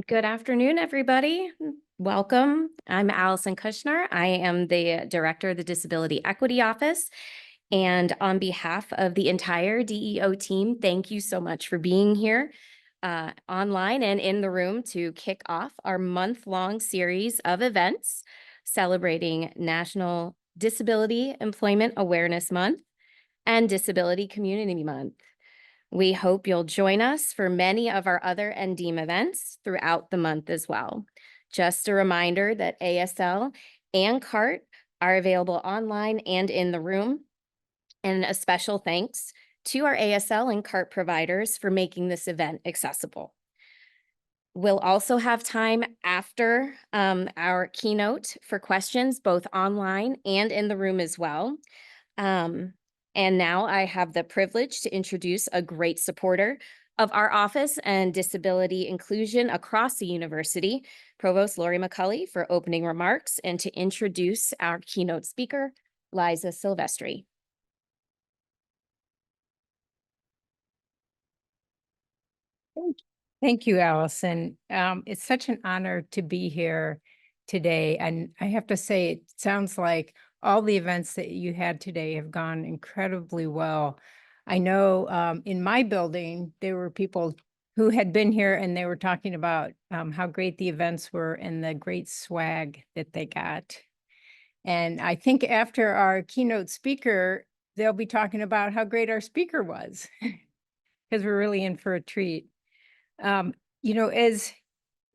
Good afternoon, everybody. Welcome. I'm Allison Kushner. I am the Director of the Disability Equity Office. And on behalf of the entire DEO team, thank you so much for being here online and in the room to kick off our month-long series of events celebrating National Disability Employment Awareness Month and Disability Community Month. We hope you'll join us for many of our other NDEAM events throughout the month as well. Just a reminder that ASL and CART are available online and in the room. And a special thanks to our ASL and CART providers for making this event accessible. We'll also have time after our keynote for questions, both online and in the room as well. And now I have the privilege to introduce a great supporter of our office and disability inclusion across the university, Provost Lori McCulley, for opening remarks and to introduce our keynote speaker, Liza Sylvestre. Thank you, Allison. It's such an honor to be here today. And I have to say, it sounds like all the events that you had today have gone incredibly well. I know in my building, there were people who had been here and they were talking about how great the events were and the great swag that they got. And I think after our keynote speaker, they'll be talking about how great our speaker was, because we're really in for a treat. As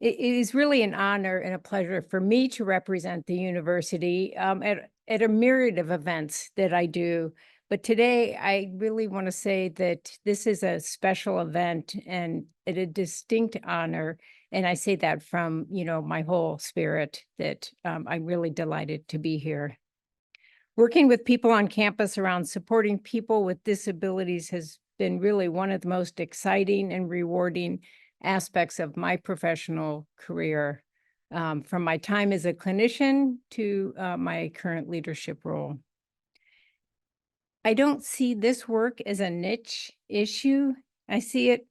it is really an honor and a pleasure for me to represent the university at a myriad of events that I do. But today, I really want to say that this is a special event and a distinct honor. And I say that from, my whole spirit that I'm really delighted to be here. Working with people on campus around supporting people with disabilities has been really one of the most exciting and rewarding aspects of my professional career, from my time as a clinician to my current leadership role. I don't see this work as a niche issue. I see it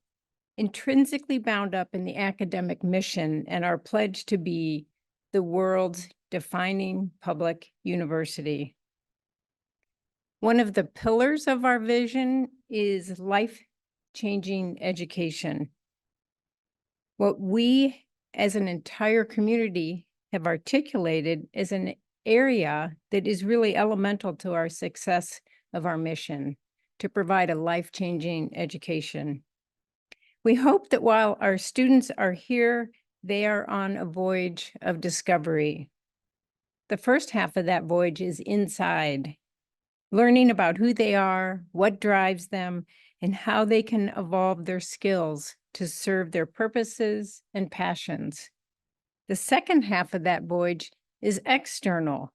intrinsically bound up in the academic mission and our pledge to be the world's defining public university. One of the pillars of our vision is life-changing education. What we as an entire community have articulated is an area that is really elemental to our success of our mission, to provide a life-changing education. We hope that while our students are here, they are on a voyage of discovery. The first half of that voyage is inside, learning about who they are, what drives them, and how they can evolve their skills to serve their purposes and passions. The second half of that voyage is external,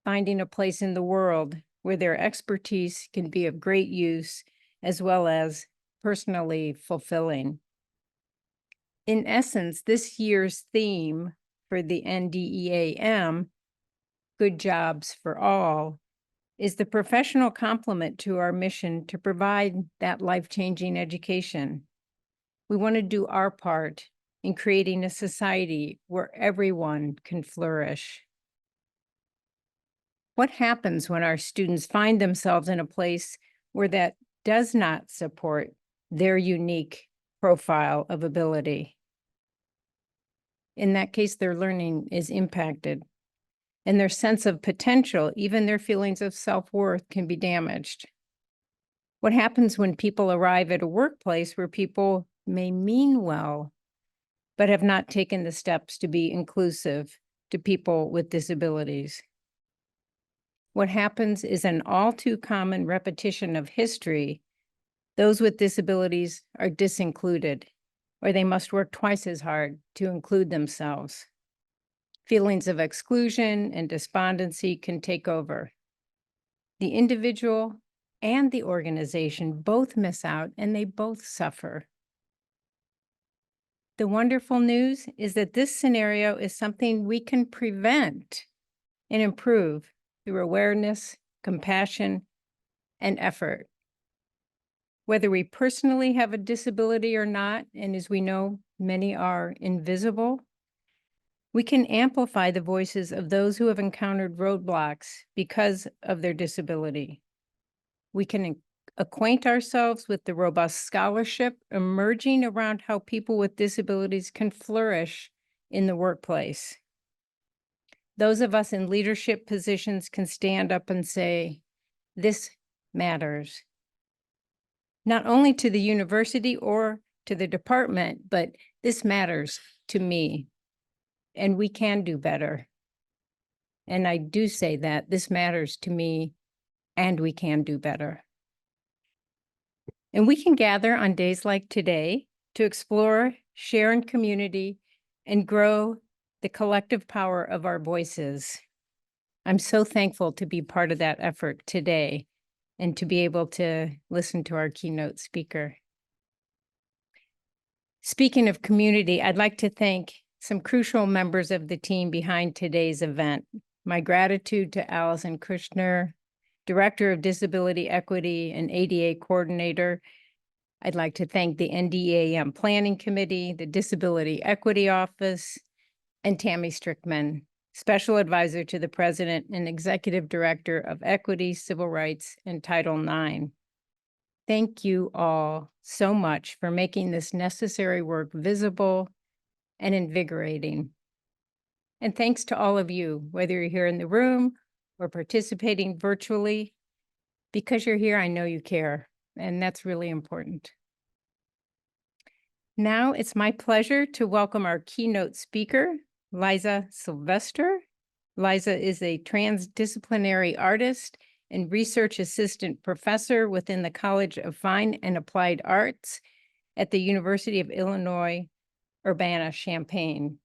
finding a place in the world where their expertise can be of great use as well as personally fulfilling. In essence, this year's theme for the NDEAM, Good Jobs for All, is the professional complement to our mission to provide that life-changing education. We want to do our part in creating a society where everyone can flourish. What happens when our students find themselves in a place where that does not support their unique profile of ability? In that case, their learning is impacted, and their sense of potential, even their feelings of self-worth, can be damaged. What happens when people arrive at a workplace where people may mean well, but have not taken the steps to be inclusive to people with disabilities? What happens is an all too common repetition of history. Those with disabilities are disincluded, or they must work twice as hard to include themselves. Feelings of exclusion and despondency can take over. The individual and the organization both miss out, and they both suffer. The wonderful news is that this scenario is something we can prevent and improve through awareness, compassion, and effort. Whether we personally have a disability or not, and as we know, many are invisible, we can amplify the voices of those who have encountered roadblocks because of their disability. We can acquaint ourselves with the robust scholarship emerging around how people with disabilities can flourish in the workplace. Those of us in leadership positions can stand up and say, this matters. Not only to the university or to the department, but this matters to me. And we can do better. And I do say that this matters to me and we can do better. And we can gather on days like today to explore, share in community, and grow the collective power of our voices. I'm so thankful to be part of that effort today and to be able to listen to our keynote speaker. Speaking of community, I'd like to thank some crucial members of the team behind today's event. My gratitude to Allison Kushner, Director of Disability Equity and ADA Coordinator. I'd like to thank the NDEAM Planning Committee, the Disability Equity Office, and Tammy Strickman, Special Advisor to the President and Executive Director of Equity, Civil Rights, and Title IX. Thank you all so much for making this necessary work visible and invigorating. And thanks to all of you, whether you're here in the room or participating virtually. Because you're here, I know you care, and that's really important. Now it's my pleasure to welcome our keynote speaker, Liza Sylvestre. Liza is a transdisciplinary artist and research assistant professor within the College of Fine and Applied Arts at the University of Illinois, Urbana, Champaign.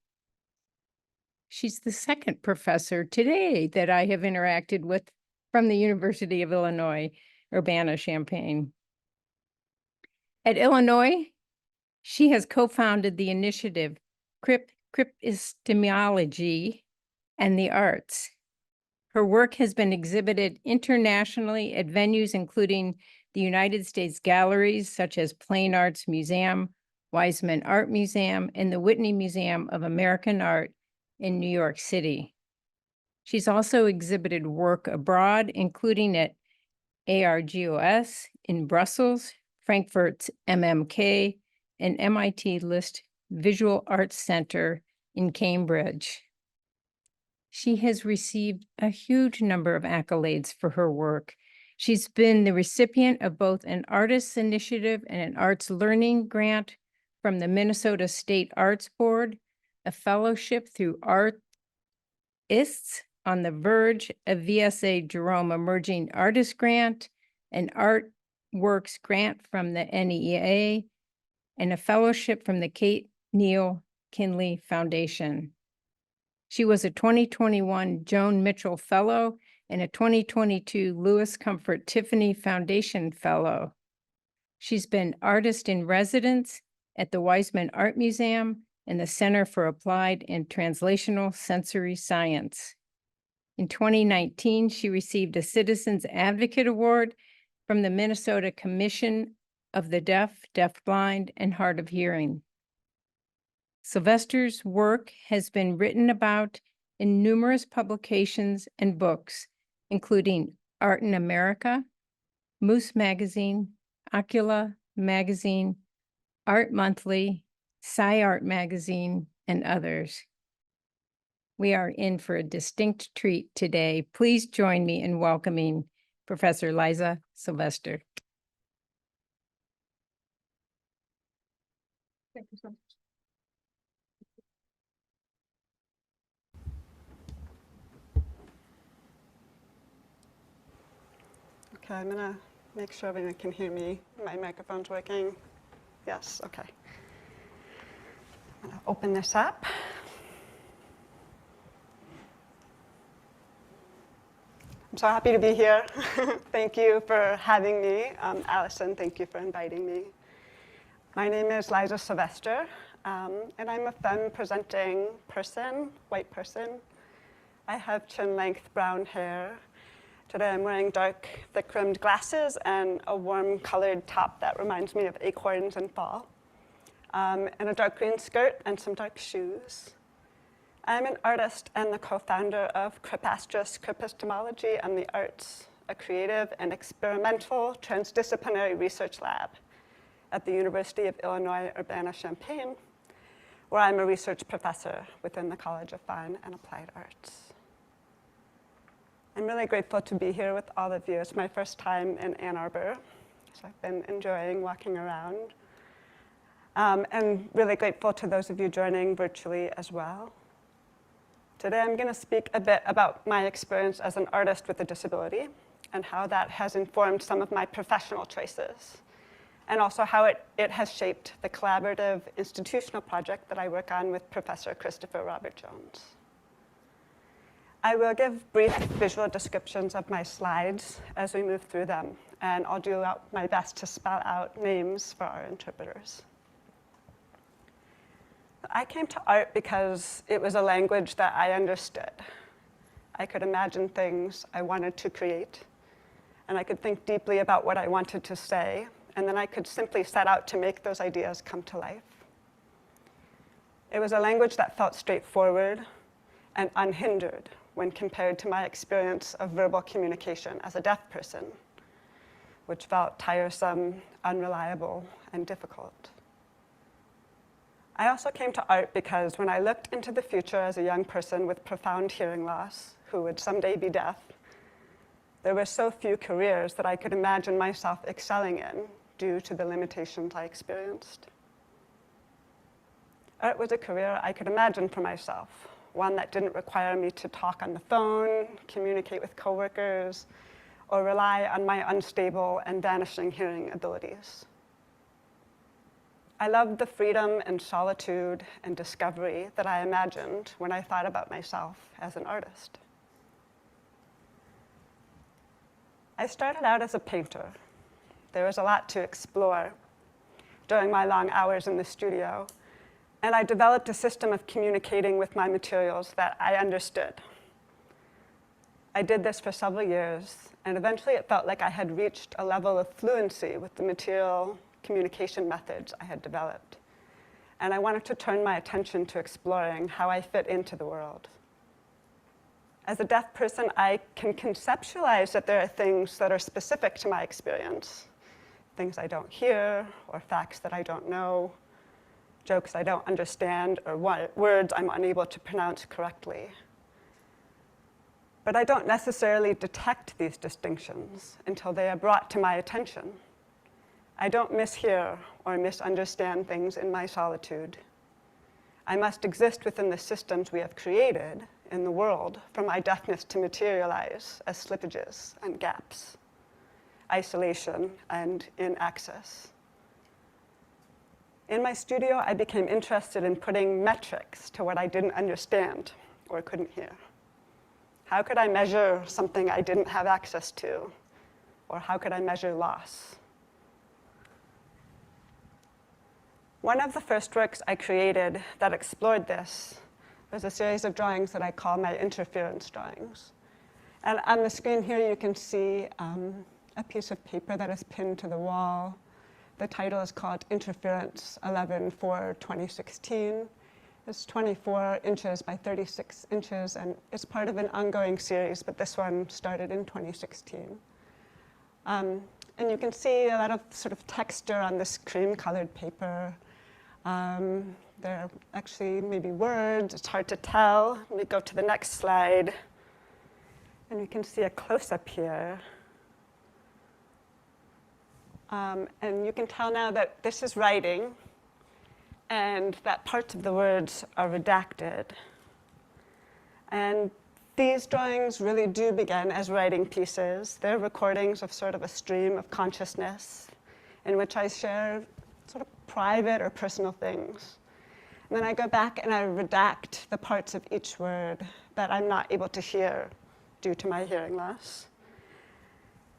She's the second professor today that I have interacted with from the University of Illinois, Urbana, Champaign. At Illinois, she has co-founded the initiative Cripistemology and the Arts. Her work has been exhibited internationally at venues including the United States galleries such as Plain Arts Museum, Weizmann Art Museum, and the Whitney Museum of American Art in New York City. She's also exhibited work abroad, including at ARGOS in Brussels, Frankfurt's MMK, and MIT List Visual Arts Center in Cambridge. She has received a huge number of accolades for her work. She's been the recipient of both an Artists Initiative and an Arts Learning Grant from the Minnesota State Arts Board, a fellowship through Artists on the Verge, a VSA Jerome Emerging Artist Grant, an Artworks Grant from the NEA, and a fellowship from the Kate Neal Kinley Foundation. She was a 2021 Joan Mitchell Fellow and a 2022 Lewis Comfort Tiffany Foundation Fellow. She's been Artist in Residence at the Weizmann Art Museum and the Center for Applied and Translational Sensory Science. In 2019, she received a Citizens Advocate Award from the Minnesota Commission of the Deaf, Deafblind, and Hard of Hearing. Sylvestre's work has been written about in numerous publications and books, including Art in America, Moose Magazine, Ocula Magazine, Art Monthly, SciArt Magazine, and others. We are in for a distinct treat today. Please join me in welcoming Professor Liza Sylvestre. Thank you so much. Okay, I'm gonna make sure everyone can hear me. My microphone's working. Yes, okay. I'm gonna open this up. I'm so happy to be here. Thank you for having me. Allison, thank you for inviting me. My name is Liza Sylvestre, and I'm a femme presenting person, white person. I have chin-length brown hair. Today I'm wearing dark, thick-rimmed glasses and a warm-colored top that reminds me of acorns in fall. and a dark green skirt and some dark shoes. I'm an artist and the co-founder of Cripistemology and the Arts, a creative and experimental transdisciplinary research lab at the University of Illinois, Urbana, Champaign, where I'm a research professor within the College of Fine and Applied Arts. I'm really grateful to be here with all of you. It's my first time in Ann Arbor, so I've been enjoying walking around. And really grateful to those of you joining virtually as well. Today I'm going to speak a bit about my experience as an artist with a disability and how that has informed some of my professional choices, and also how it has shaped the collaborative institutional project that I work on with Professor Christopher Robert Jones. I will give brief visual descriptions of my slides as we move through them, and I'll do my best to spell out names for our interpreters. I came to art because it was a language that I understood. I could imagine things I wanted to create, and I could think deeply about what I wanted to say, and then I could simply set out to make those ideas come to life. It was a language that felt straightforward and unhindered when compared to my experience of verbal communication as a deaf person, which felt tiresome, unreliable, and difficult. I also came to art because when I looked into the future as a young person with profound hearing loss who would someday be deaf, there were so few careers that I could imagine myself excelling in due to the limitations I experienced. Art was a career I could imagine for myself, one that didn't require me to talk on the phone, communicate with coworkers, or rely on my unstable and vanishing hearing abilities. I loved the freedom and solitude and discovery that I imagined when I thought about myself as an artist. I started out as a painter. There was a lot to explore during my long hours in the studio, and I developed a system of communicating with my materials that I understood. I did this for several years, and eventually it felt like I had reached a level of fluency with the material communication methods I had developed. And I wanted to turn my attention to exploring how I fit into the world. As a deaf person, I can conceptualize that there are things that are specific to my experience, things I don't hear, or facts that I don't know, jokes I don't understand, or words I'm unable to pronounce correctly. But I don't necessarily detect these distinctions until they are brought to my attention. I don't mishear or misunderstand things in my solitude. I must exist within the systems we have created in the world for my deafness to materialize as slippages and gaps, isolation and inaccess. In my studio, I became interested in putting metrics to what I didn't understand or couldn't hear. How could I measure something I didn't have access to? Or how could I measure loss? One of the first works I created that explored this was a series of drawings that I call my interference drawings. And on the screen here, you can see a piece of paper that is pinned to the wall. The title is called Interference 11/4/2016. It's 24 inches by 36 inches, and it's part of an ongoing series, but this one started in 2016. And you can see a lot of sort of texture on this cream-colored paper. There are actually maybe words. It's hard to tell. Let me go to the next slide. And you can see a close-up here. And you can tell now that this is writing, and that parts of the words are redacted. And these drawings really do begin as writing pieces. They're recordings of sort of a stream of consciousness in which I share sort of private or personal things. And then I go back and I redact the parts of each word that I'm not able to hear due to my hearing loss.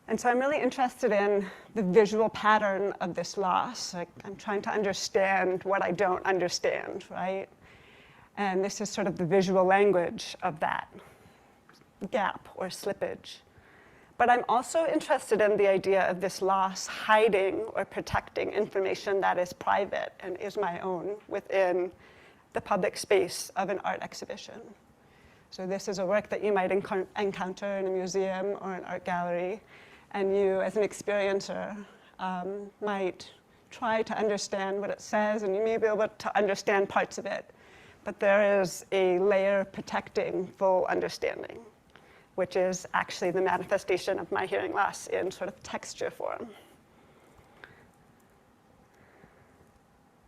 And so I'm really interested in the visual pattern of this loss. Like, I'm trying to understand what I don't understand, right? And this is sort of the visual language of that gap or slippage. But I'm also interested in the idea of this loss hiding or protecting information that is private and is my own within the public space of an art exhibition. So this is a work that you might encounter in a museum or an art gallery, and you, as an experiencer, might try to understand what it says, and you may be able to understand parts of it. But there is a layer protecting full understanding, which is actually the manifestation of my hearing loss in sort of texture form.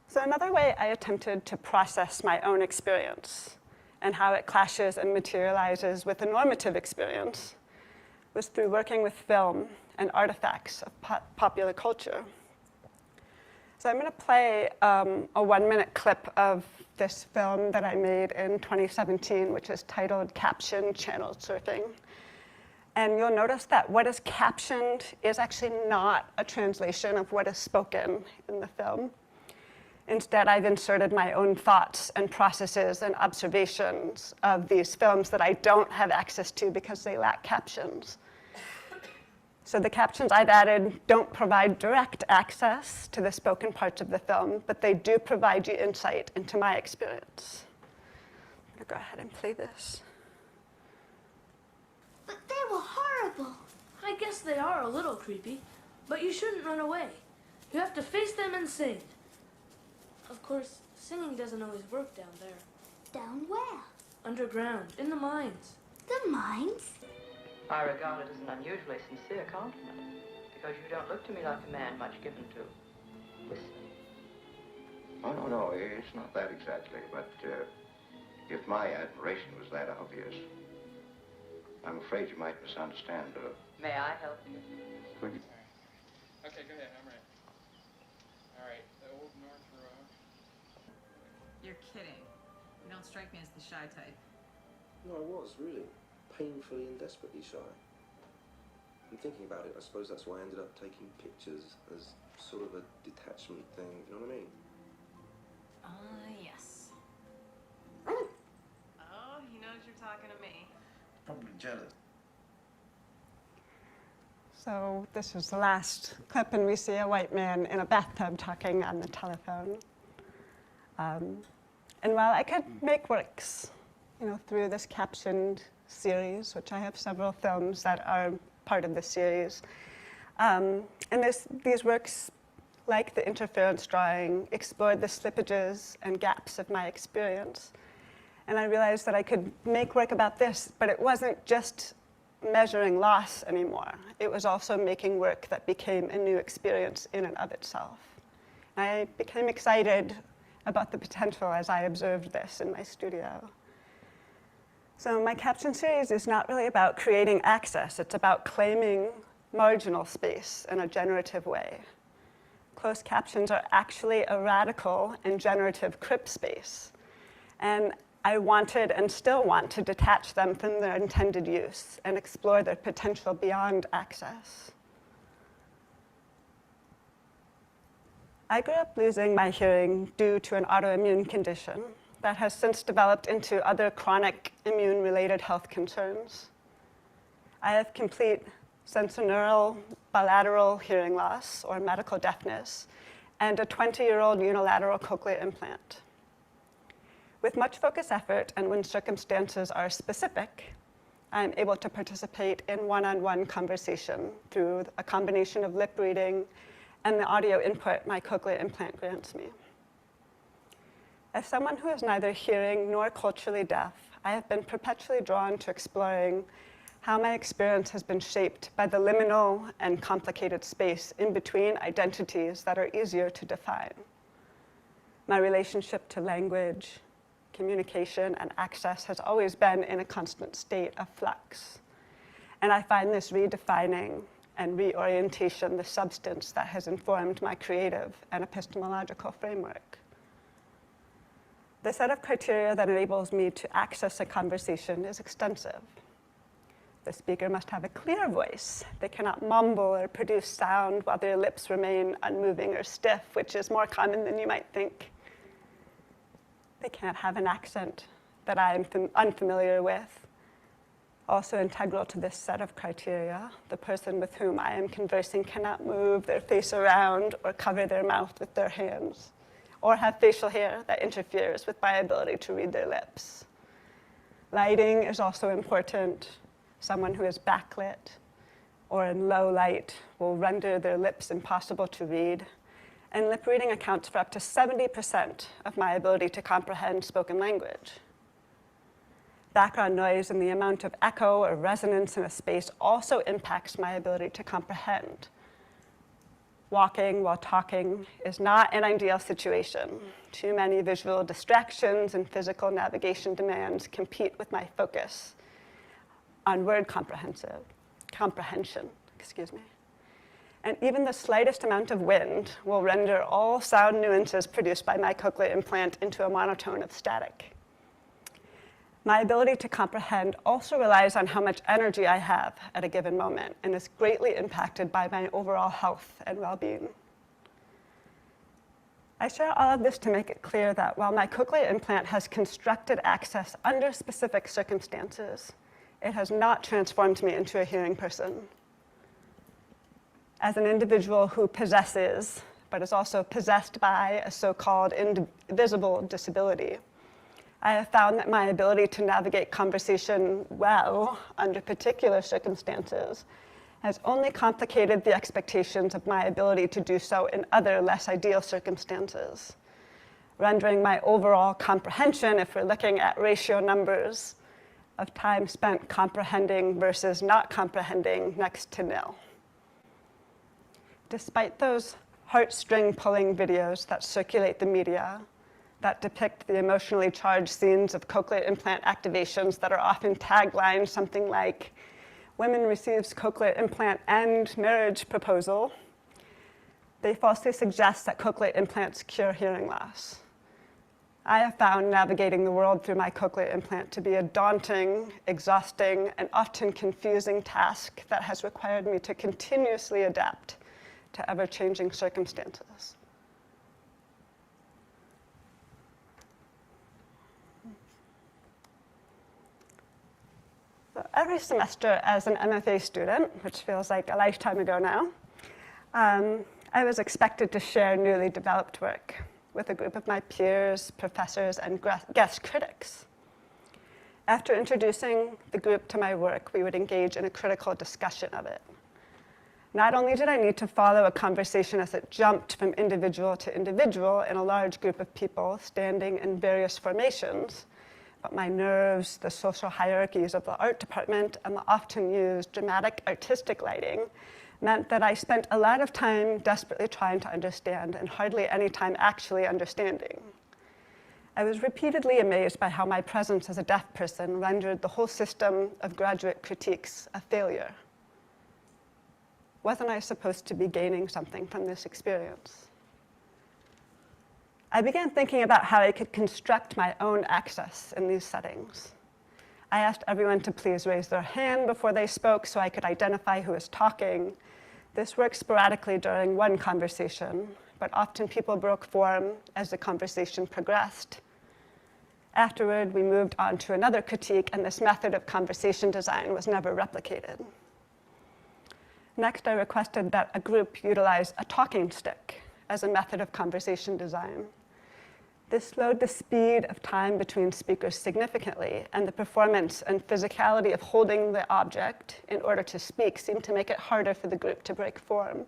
So another way I attempted to process my own experience and how it clashes and materializes with a normative experience was through working with film and artifacts of popular culture. So I'm going to play a 1-minute clip of this film that I made in 2017, which is titled Caption Channel Surfing. And you'll notice that what is captioned is actually not a translation of what is spoken in the film. Instead, I've inserted my own thoughts and processes and observations of these films that I don't have access to because they lack captions. So the captions I've added don't provide direct access to the spoken parts of the film, but they do provide you insight into my experience. I'm going to go ahead and play this. But they were horrible. I guess they are a little creepy, but you shouldn't run away. You have to face them and sing. Of course, singing doesn't always work down there. Down where? Underground, in the mines. The mines? I regard it as an unusually sincere compliment, because you don't look to me like a man much given to whistling. Oh, no, it's not that exactly, but if my admiration was that obvious, I'm afraid you might misunderstand. May I help you? Could you? Okay, go ahead, I'm ready. All right, the Old North Road. You're kidding. You don't strike me as the shy type. No, I was, really. Painfully and desperately shy. And thinking about it, I suppose that's why I ended up taking pictures as sort of a detachment thing, you know what I mean? Yes. Oh, he knows you're talking to me. Probably jealous. So this is the last clip, and we see a white man in a bathtub talking on the telephone. And while I could make works, through this captioned series, which I have several films that are part of this series, and these works, like the interference drawing, explored the slippages and gaps of my experience. And I realized that I could make work about this, but it wasn't just measuring loss anymore. It was also making work that became a new experience in and of itself. And I became excited about the potential as I observed this in my studio. So my caption series is not really about creating access. It's about claiming marginal space in a generative way. Closed captions are actually a radical and generative Crip space. And I wanted and still want to detach them from their intended use and explore their potential beyond access. I grew up losing my hearing due to an autoimmune condition that has since developed into other chronic immune-related health concerns. I have complete sensorineural bilateral hearing loss, or medical deafness, and a 20-year-old unilateral cochlear implant. With much focused effort, and when circumstances are specific, I'm able to participate in one-on-one conversation through a combination of lip reading and the audio input my cochlear implant grants me. As someone who is neither hearing nor culturally deaf, I have been perpetually drawn to exploring how my experience has been shaped by the liminal and complicated space in between identities that are easier to define. My relationship to language, communication, and access has always been in a constant state of flux. And I find this redefining and reorientation the substance that has informed my creative and epistemological framework. The set of criteria that enables me to access a conversation is extensive. The speaker must have a clear voice. They cannot mumble or produce sound while their lips remain unmoving or stiff, which is more common than you might think. They can't have an accent that I am unfamiliar with. Also integral to this set of criteria, the person with whom I am conversing cannot move their face around or cover their mouth with their hands, or have facial hair that interferes with my ability to read their lips. Lighting is also important. Someone who is backlit or in low light will render their lips impossible to read, and lip reading accounts for up to 70% of my ability to comprehend spoken language. Background noise and the amount of echo or resonance in a space also impacts my ability to comprehend. Walking while talking is not an ideal situation. Too many visual distractions and physical navigation demands compete with my focus on word comprehension. And even the slightest amount of wind will render all sound nuances produced by my cochlear implant into a monotone of static. My ability to comprehend also relies on how much energy I have at a given moment and is greatly impacted by my overall health and well-being. I share all of this to make it clear that while my cochlear implant has constructed access under specific circumstances, it has not transformed me into a hearing person. As an individual who possesses, but is also possessed by, a so-called invisible disability, I have found that my ability to navigate conversation well under particular circumstances has only complicated the expectations of my ability to do so in other less ideal circumstances, rendering my overall comprehension, if we're looking at ratio numbers of time spent comprehending versus not comprehending, next to nil. Despite those heartstring-pulling videos that circulate the media, that depict the emotionally charged scenes of cochlear implant activations that are often taglines something like, "Women receives cochlear implant and marriage proposal," they falsely suggest that cochlear implants cure hearing loss. I have found navigating the world through my cochlear implant to be a daunting, exhausting, and often confusing task that has required me to continuously adapt to ever-changing circumstances. So every semester as an MFA student, which feels like a lifetime ago now, I was expected to share newly developed work with a group of my peers, professors, and guest critics. After introducing the group to my work, we would engage in a critical discussion of it. Not only did I need to follow a conversation as it jumped from individual to individual in a large group of people standing in various formations, but my nerves, the social hierarchies of the art department, and the often used dramatic artistic lighting meant that I spent a lot of time desperately trying to understand and hardly any time actually understanding. I was repeatedly amazed by how my presence as a deaf person rendered the whole system of graduate critiques a failure. Wasn't I supposed to be gaining something from this experience? I began thinking about how I could construct my own access in these settings. I asked everyone to please raise their hand before they spoke so I could identify who was talking. This worked sporadically during one conversation, but often people broke form as the conversation progressed. Afterward, we moved on to another critique, and this method of conversation design was never replicated. Next, I requested that a group utilize a talking stick as a method of conversation design. This slowed the speed of time between speakers significantly, and the performance and physicality of holding the object in order to speak seemed to make it harder for the group to break form.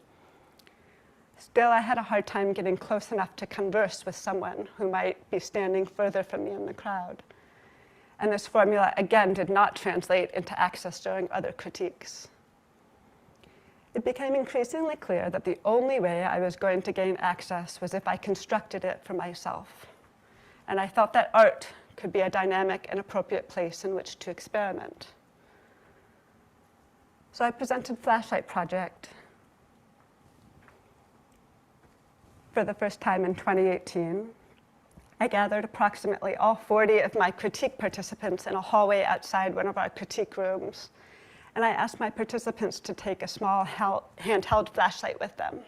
Still, I had a hard time getting close enough to converse with someone who might be standing further from me in the crowd. And this formula, again, did not translate into access during other critiques. It became increasingly clear that the only way I was going to gain access was if I constructed it for myself. And I felt that art could be a dynamic and appropriate place in which to experiment. So I presented Flashlight Project for the first time in 2018. I gathered approximately all 40 of my critique participants in a hallway outside one of our critique rooms. And I asked my participants to take a small handheld flashlight with them.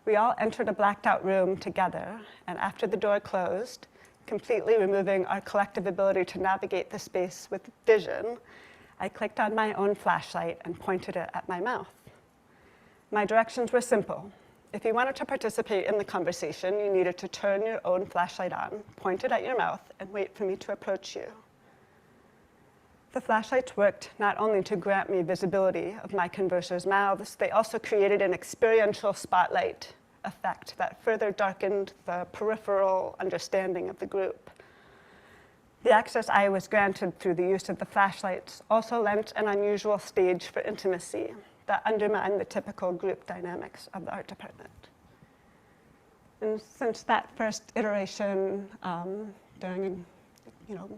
We all entered a blacked out room together, and after the door closed, completely removing our collective ability to navigate the space with vision, I clicked on my own flashlight and pointed it at my mouth. My directions were simple. If you wanted to participate in the conversation, you needed to turn your own flashlight on, point it at your mouth, and wait for me to approach you. The flashlights worked not only to grant me visibility of my conversers' mouths, they also created an experiential spotlight effect that further darkened the peripheral understanding of the group. The access I was granted through the use of the flashlights also lent an unusual stage for intimacy that undermined the typical group dynamics of the art department. And since that first iteration during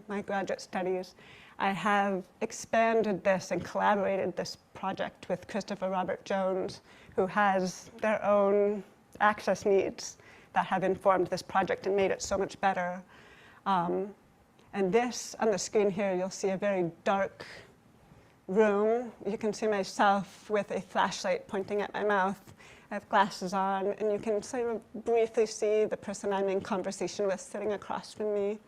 my graduate studies, I have expanded this and collaborated this project with Christopher Robert Jones, who has their own access needs that have informed this project and made it so much better. And this, on the screen here, you'll see a very dark room. You can see myself with a flashlight pointing at my mouth. I have glasses on, and you can sort of briefly see the person I'm in conversation with sitting across from me.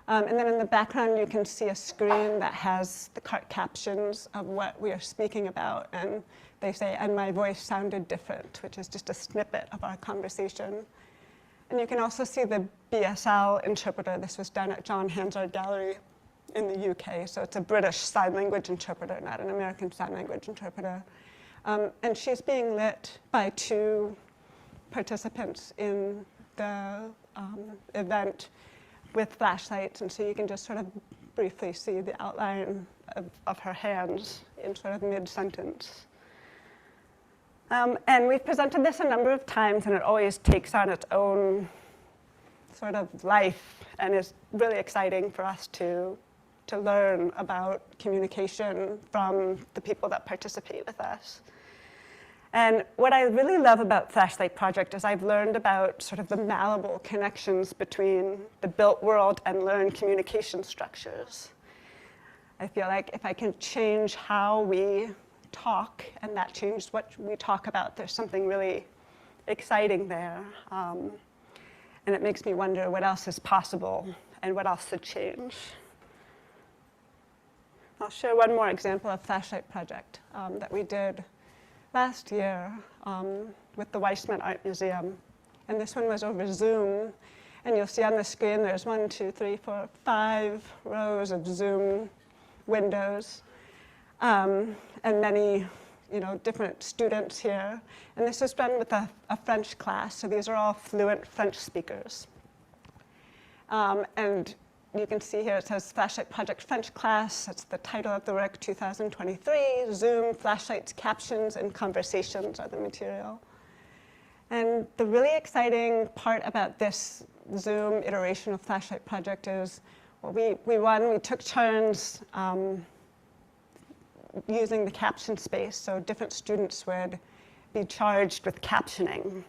And then in the background, you can see a screen that has the captions of what we are speaking about. And they say, and my voice sounded different, which is just a snippet of our conversation. And you can also see the BSL interpreter. This was done at John Hansard Gallery in the UK. So it's a British sign language interpreter, not an American sign language interpreter. And she's being lit by two participants in the event with flashlights. And so you can just sort of briefly see the outline of her hands in sort of mid-sentence. And we've presented this a number of times, and it always takes on its own sort of life, and is really exciting for us to learn about communication from the people that participate with us. And what I really love about Flashlight Project is I've learned about sort of the malleable connections between the built world and learned communication structures. I feel like if I can change how we talk, and that changes what we talk about, there's something really exciting there. And it makes me wonder what else is possible and what else should change. I'll share one more example of Flashlight Project that we did last year with the Weissman Art Museum. And this one was over Zoom. And you'll see on the screen there's 1, 2, 3, 4, 5 rows of Zoom windows. And many different students here. And this is done with a French class, so these are all fluent French speakers. And you can see here it says Flashlight Project French Class. That's the title of the work, 2023. Zoom, flashlights, captions, and conversations are the material. And the really exciting part about this Zoom iteration of Flashlight Project is, well, we took turns using the caption space, so different students would be charged with captioning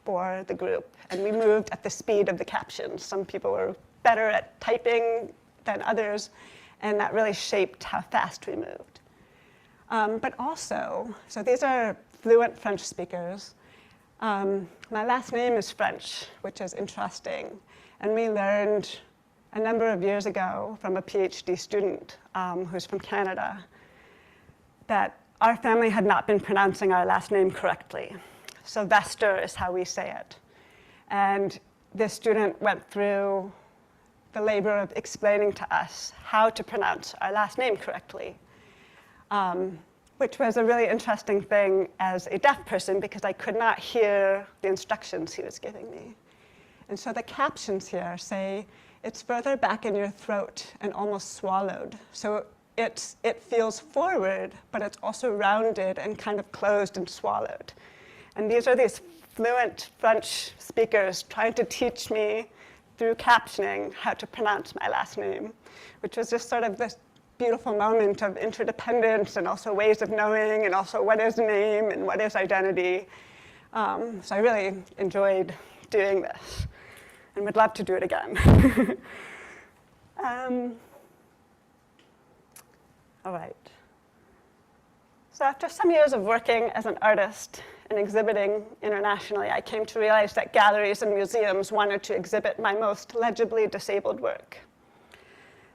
for the group, and we moved at the speed of the captions. Some people were better at typing than others, and that really shaped how fast we moved. But also, so these are fluent French speakers. My last name is French, which is interesting, and we learned a number of years ago from a PhD student who's from Canada that our family had not been pronouncing our last name correctly. Sylvestre is how we say it. And this student went through the labor of explaining to us how to pronounce our last name correctly, which was a really interesting thing as a deaf person because I could not hear the instructions he was giving me. And so the captions here say, it's further back in your throat and almost swallowed. So it feels forward, but it's also rounded and kind of closed and swallowed. And these are these fluent French speakers trying to teach me through captioning how to pronounce my last name, which was just sort of this beautiful moment of interdependence and also ways of knowing and also what is name and what is identity. So I really enjoyed doing this and would love to do it again. All right. So after some years of working as an artist and exhibiting internationally, I came to realize that galleries and museums wanted to exhibit my most legibly disabled work.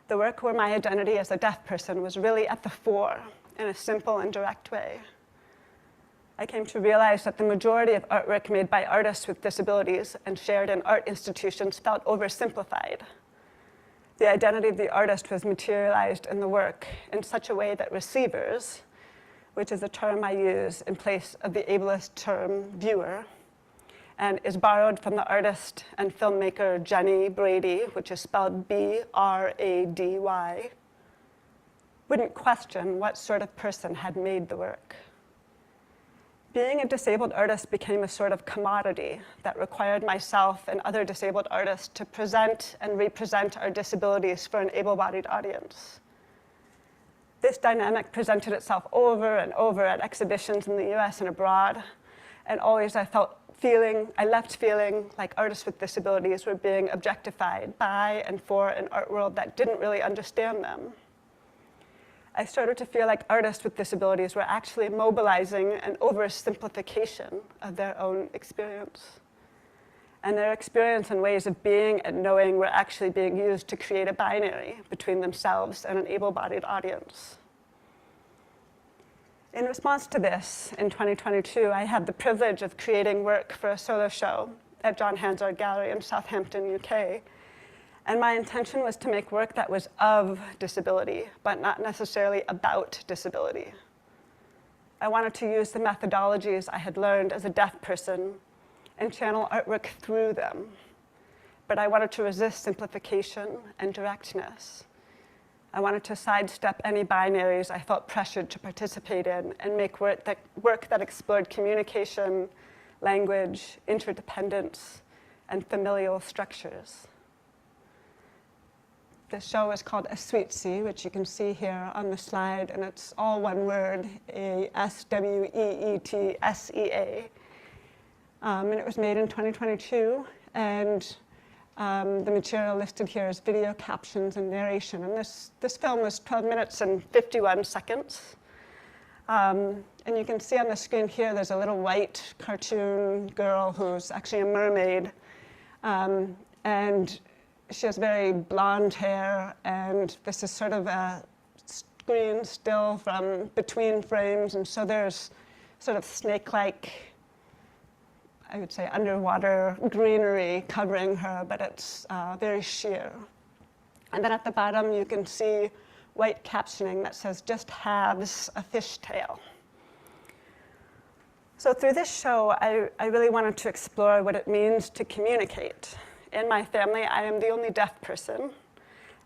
the work where my identity as a deaf person was really at the fore in a simple and direct way. I came to realize that the majority of artwork made by artists with disabilities and shared in art institutions felt oversimplified. The identity of the artist was materialized in the work in such a way that receivers, which is a term I use in place of the ableist term viewer, and is borrowed from the artist and filmmaker Jenny Brady, which is spelled B-R-A-D-Y, wouldn't question what sort of person had made the work. Being a disabled artist became a sort of commodity that required myself and other disabled artists to present and represent our disabilities for an able-bodied audience. This dynamic presented itself over and over at exhibitions in the US and abroad, and always I left feeling like artists with disabilities were being objectified by and for an art world that didn't really understand them. I started to feel like artists with disabilities were actually mobilizing an oversimplification of their own experience. And their experience and ways of being and knowing were actually being used to create a binary between themselves and an able-bodied audience. In response to this, in 2022, I had the privilege of creating work for a solo show at John Hansard Gallery in Southampton, UK. And my intention was to make work that was of disability, but not necessarily about disability. I wanted to use the methodologies I had learned as a deaf person and channel artwork through them. But I wanted to resist simplification and directness. I wanted to sidestep any binaries I felt pressured to participate in and make work that explored communication, language, interdependence, and familial structures. The show is called A Sweet Sea, which you can see here on the slide, and it's all one word, A-S-W-E-E-T-S-E-A. And it was made in 2022, and the material listed here is video captions and narration. And this film was 12 minutes and 51 seconds. And you can see on the screen here, there's a little white cartoon girl who's actually a mermaid. And she has very blonde hair, and this is sort of a screen still from between frames, and so there's sort of snake-like, I would say, underwater greenery covering her, but it's very sheer. And then at the bottom, you can see white captioning that says, "Just halves a fishtail." So through this show, I really wanted to explore what it means to communicate. In my family, I am the only deaf person.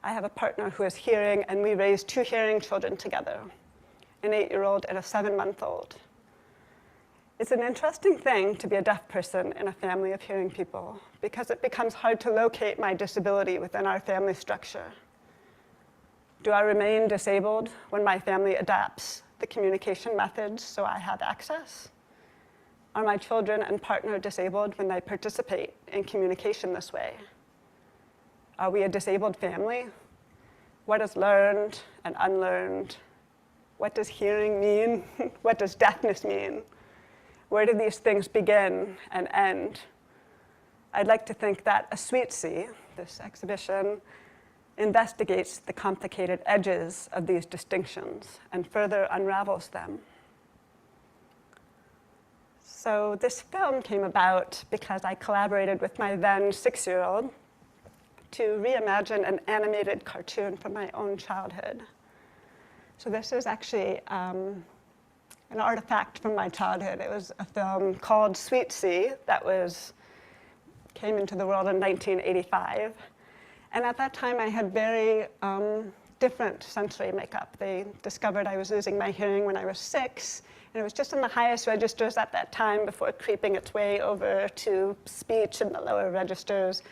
I have a partner who is hearing, and we raised 2 hearing children together, an 8-year-old and a 7-month-old. It's an interesting thing to be a deaf person in a family of hearing people because it becomes hard to locate my disability within our family structure. Do I remain disabled when my family adapts the communication methods so I have access? Are my children and partner disabled when they participate in communication this way? Are we a disabled family? What is learned and unlearned? What does hearing mean? What does deafness mean? Where do these things begin and end? I'd like to think that A Sweet Sea, this exhibition, investigates the complicated edges of these distinctions and further unravels them. So this film came about because I collaborated with my then 6-year-old to reimagine an animated cartoon from my own childhood. So this is actually an artifact from my childhood. It was a film called Sweet Sea that came into the world in 1985. And at that time, I had very different sensory makeup. They discovered I was losing my hearing when I was 6, and it was just in the highest registers at that time before creeping its way over to speech in the lower registers.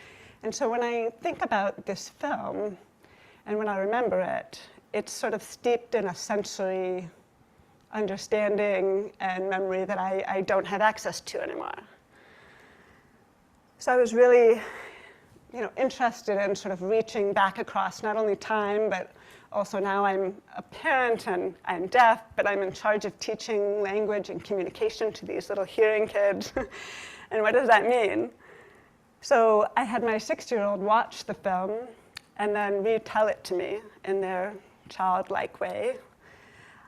And so when I think about this film, and when I remember it, it's sort of steeped in a sensory understanding and memory that I don't have access to anymore. So I was really interested in sort of reaching back across not only time, but also now I'm a parent and I'm deaf, but I'm in charge of teaching language and communication to these little hearing kids. And what does that mean? So I had my 6-year-old watch the film, and then retell it to me in their childlike way.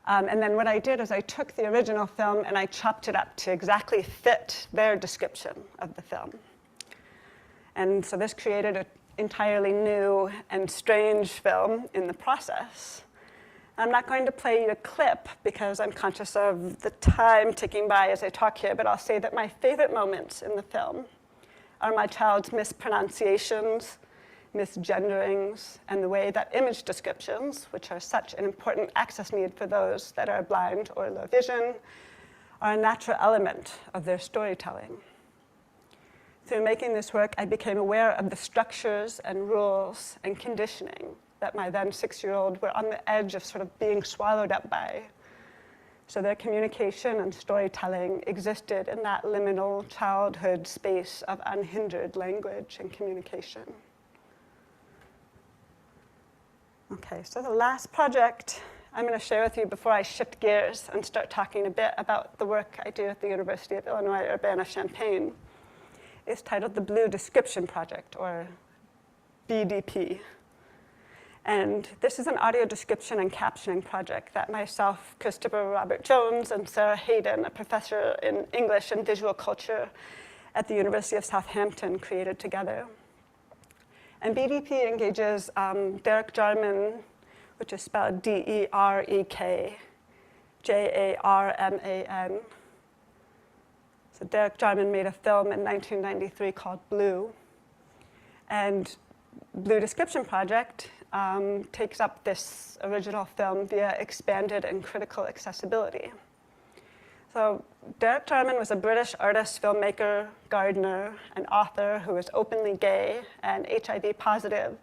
And then what I did is I took the original film and I chopped it up to exactly fit their description of the film. And so this created an entirely new and strange film in the process. I'm not going to play you a clip because I'm conscious of the time ticking by as I talk here, but I'll say that my favorite moments in the film are my child's mispronunciations, misgenderings, and the way that image descriptions, which are such an important access need for those that are blind or low vision, are a natural element of their storytelling. Through making this work, I became aware of the structures and rules and conditioning that my then 6-year-old were on the edge of sort of being swallowed up by. So their communication and storytelling existed in that liminal childhood space of unhindered language and communication. Okay, so the last project I'm going to share with you before I shift gears and start talking a bit about the work I do at the University of Illinois Urbana Champaign is titled the Blue Description Project, or BDP. And this is an audio description and captioning project that myself, Christopher Robert Jones, and Sarah Hayden, a professor in English and visual culture at the University of Southampton, created together. And BDP engages Derek Jarman, which is spelled D-E-R-E-K, J-A-R-M-A-N. So Derek Jarman made a film in 1993 called Blue. And Blue Description Project takes up this original film via expanded and critical accessibility. So Derek Jarman was a British artist, filmmaker, gardener, and author who was openly gay and HIV positive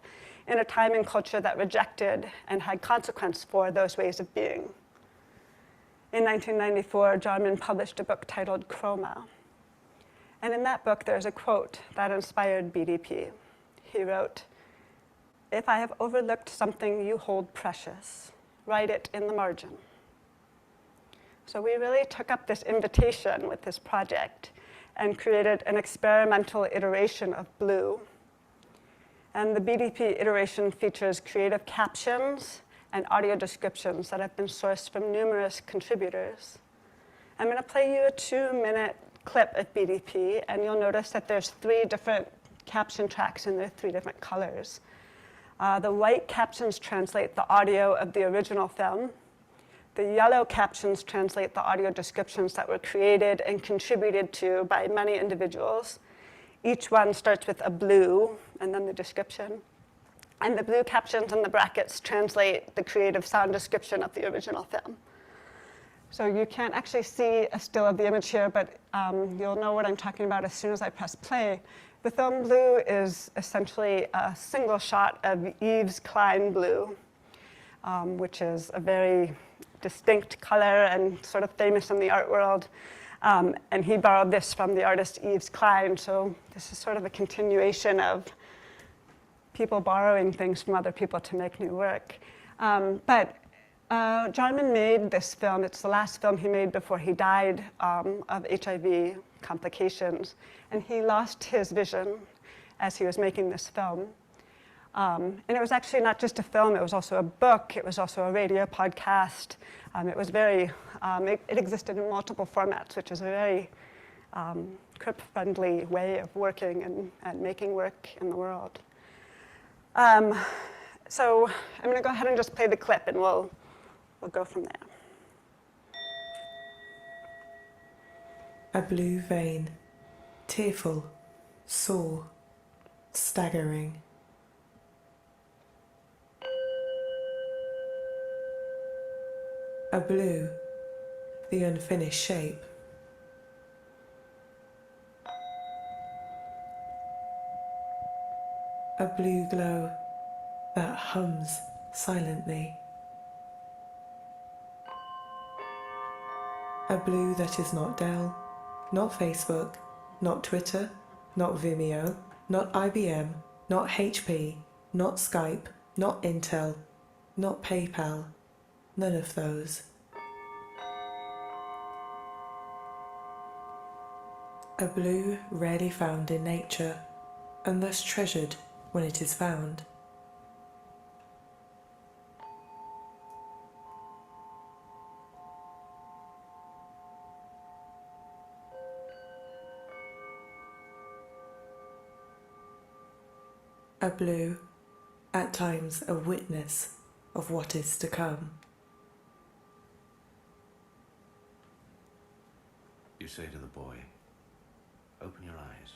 in a time and culture that rejected and had consequence for those ways of being. In 1994, Jarman published a book titled Chroma. And in that book, there's a quote that inspired BDP. He wrote, "If I have overlooked something you hold precious, write it in the margin." So we really took up this invitation with this project and created an experimental iteration of Blue. And the BDP iteration features creative captions and audio descriptions that have been sourced from numerous contributors. I'm going to play you a 2-minute clip of BDP, and you'll notice that there's 3 different caption tracks and they're 3 different colors. The white captions translate the audio of the original film. The yellow captions translate the audio descriptions that were created and contributed to by many individuals. Each one starts with a blue and then the description. And the blue captions and the brackets translate the creative sound description of the original film. So you can't actually see a still of the image here, but you'll know what I'm talking about as soon as I press play. The film Blue is essentially a single shot of Yves Klein blue, which is a very distinct color and sort of famous in the art world. And he borrowed this from the artist Yves Klein, so this is sort of a continuation of people borrowing things from other people to make new work. But Jarman made this film. It's the last film he made before he died of HIV complications. And he lost his vision as he was making this film. And it was actually not just a film, it was also a book, it was also a radio podcast. It was very, it existed in multiple formats, which is a very Crip-friendly way of working and making work in the world. So I'm going to go ahead and just play the clip, and we'll go from there. A blue vein, tearful, sore, staggering. A blue, the unfinished shape. A blue glow that hums silently. A blue that is not Dell, not Facebook, not Twitter, not Vimeo, not IBM, not HP, not Skype, not Intel, not PayPal, none of those. A blue rarely found in nature, and thus treasured when it is found. A blue, at times a witness of what is to come. You say to the boy, open your eyes.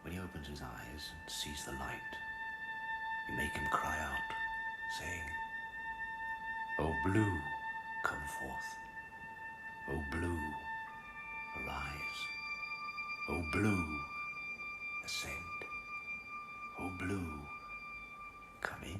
When he opens his eyes and sees the light, you make him cry out, saying, O blue, come forth. O blue, arise. O blue, ascend. O blue, come in.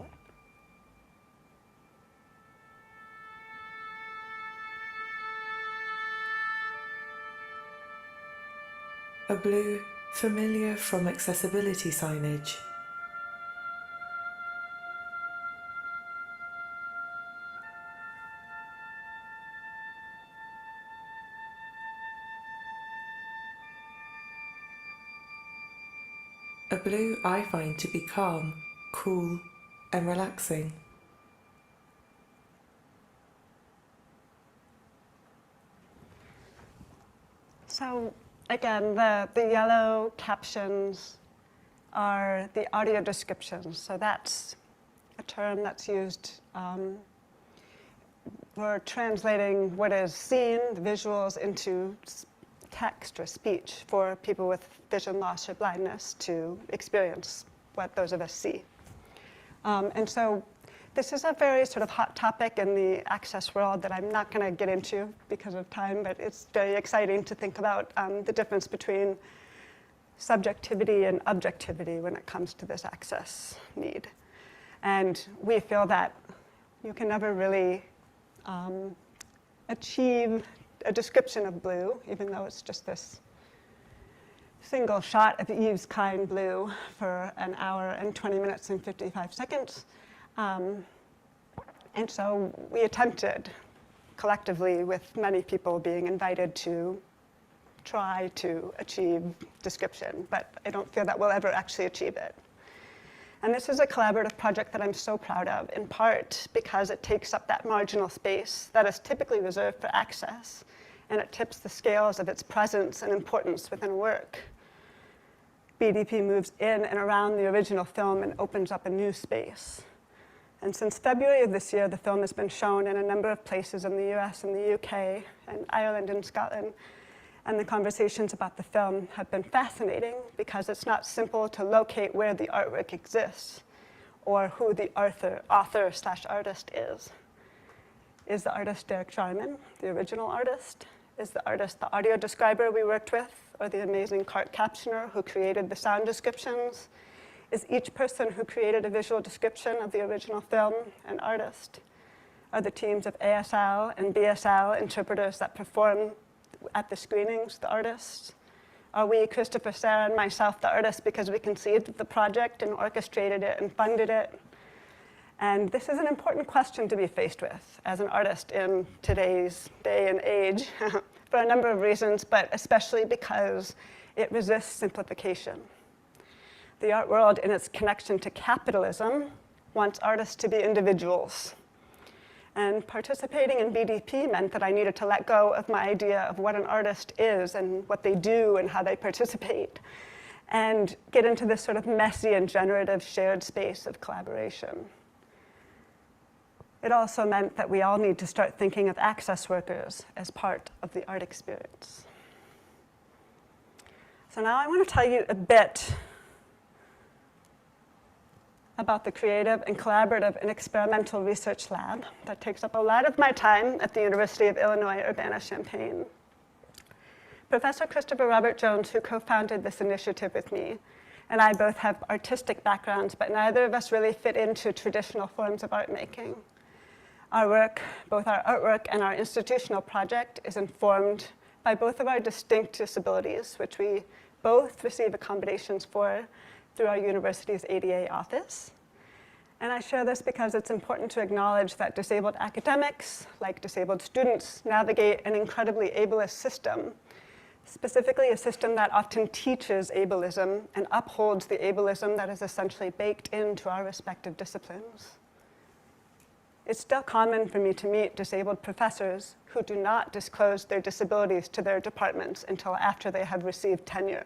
A blue, familiar from accessibility signage. A blue I find to be calm, cool, and relaxing. So again, the yellow captions are the audio descriptions. So that's a term that's used for translating what is seen, the visuals, into text or speech for people with vision loss or blindness to experience what those of us see. And so this is a very sort of hot topic in the access world that I'm not going to get into because of time, but it's very exciting to think about the difference between subjectivity and objectivity when it comes to this access need. And we feel that you can never really achieve a description of blue, even though it's just this single shot of Eve's kind blue for an hour and 20 minutes and 55 seconds. And so we attempted collectively, with many people being invited to try to achieve description, but I don't feel that we'll ever actually achieve it. And this is a collaborative project that I'm so proud of, in part because it takes up that marginal space that is typically reserved for access, and it tips the scales of its presence and importance within a work. BDP moves in and around the original film and opens up a new space. And since February of this year, the film has been shown in a number of places in the US and the UK and Ireland and Scotland. And the conversations about the film have been fascinating because it's not simple to locate where the artwork exists or who the author/artist is. Is the artist Derek Jarman, the original artist? Is the artist the audio describer we worked with, or the amazing cart captioner who created the sound descriptions? Is each person who created a visual description of the original film an artist? Are the teams of ASL and BSL interpreters that perform at the screenings the artists? Are we, Christopher, Sarah, and myself, the artists because we conceived the project and orchestrated it and funded it? And this is an important question to be faced with as an artist in today's day and age for a number of reasons, but especially because it resists simplification. The art world, in its connection to capitalism, wants artists to be individuals. And participating in BDP meant that I needed to let go of my idea of what an artist is and what they do and how they participate, and get into this sort of messy and generative shared space of collaboration. It also meant that we all need to start thinking of access workers as part of the art experience. So now I want to tell you a bit about the creative and collaborative and experimental research lab that takes up a lot of my time at the University of Illinois Urbana-Champaign. Professor Christopher Robert Jones, who co-founded this initiative with me, and I both have artistic backgrounds, but neither of us really fit into traditional forms of art making. Our work, both our artwork and our institutional project, is informed by both of our distinct disabilities, which we both receive accommodations for through our university's ADA office. And I share this because it's important to acknowledge that disabled academics, like disabled students, navigate an incredibly ableist system, specifically a system that often teaches ableism and upholds the ableism that is essentially baked into our respective disciplines. It's still common for me to meet disabled professors who do not disclose their disabilities to their departments until after they have received tenure,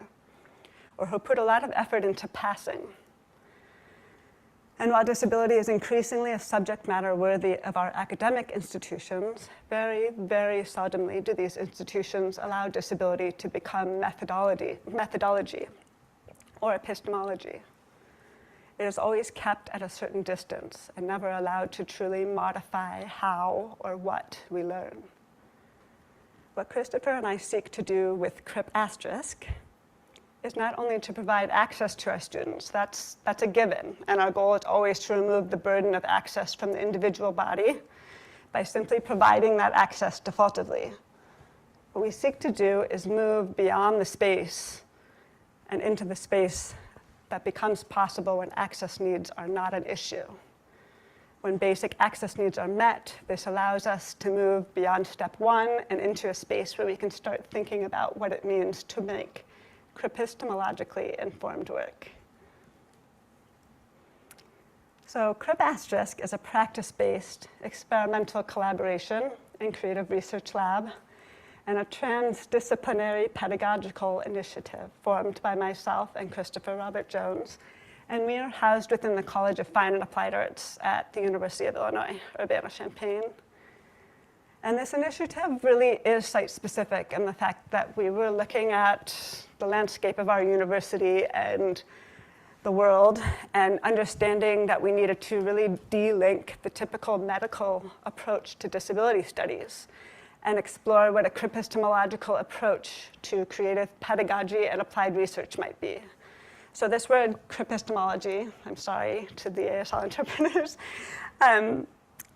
or who put a lot of effort into passing. And while disability is increasingly a subject matter worthy of our academic institutions, very, very seldomly do these institutions allow disability to become methodology or epistemology. It is always kept at a certain distance and never allowed to truly modify how or what we learn. What Christopher and I seek to do with Crip asterisk is not only to provide access to our students, that's a given, and our goal is always to remove the burden of access from the individual body by simply providing that access defaultively. What we seek to do is move beyond the space and into the space that becomes possible when access needs are not an issue. When basic access needs are met, this allows us to move beyond step one and into a space where we can start thinking about what it means to make cripistemologically informed work. So Crip asterisk is a practice-based experimental collaboration and creative research lab and a transdisciplinary pedagogical initiative formed by myself and Christopher Robert Jones. And we are housed within the College of Fine and Applied Arts at the University of Illinois, Urbana, Champaign. And this initiative really is site-specific in the fact that we were looking at the landscape of our university and the world and understanding that we needed to really de-link the typical medical approach to disability studies and explore what a cripistemological approach to creative pedagogy and applied research might be. So this word, cripistemology, I'm sorry to the ASL interpreters,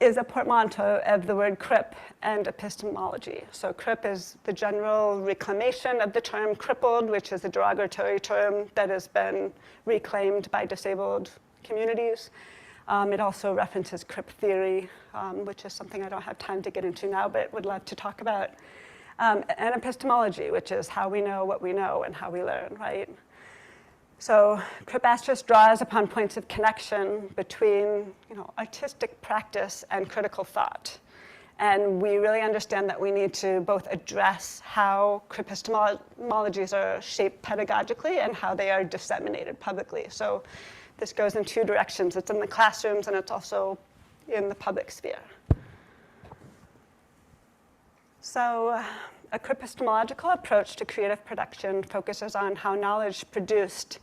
is a portmanteau of the word crip and epistemology. So crip is the general reclamation of the term crippled, which is a derogatory term that has been reclaimed by disabled communities. It also references crip theory, which is something I don't have time to get into now, but would love to talk about. And epistemology, which is how we know what we know and how we learn, right? So Crip asterisk draws upon points of connection between artistic practice and critical thought. And we really understand that we need to both address how cripistemologies are shaped pedagogically and how they are disseminated publicly. So this goes in two directions. It's in the classrooms and it's also in the public sphere. So a cripistemological approach to creative production focuses on how knowledge produced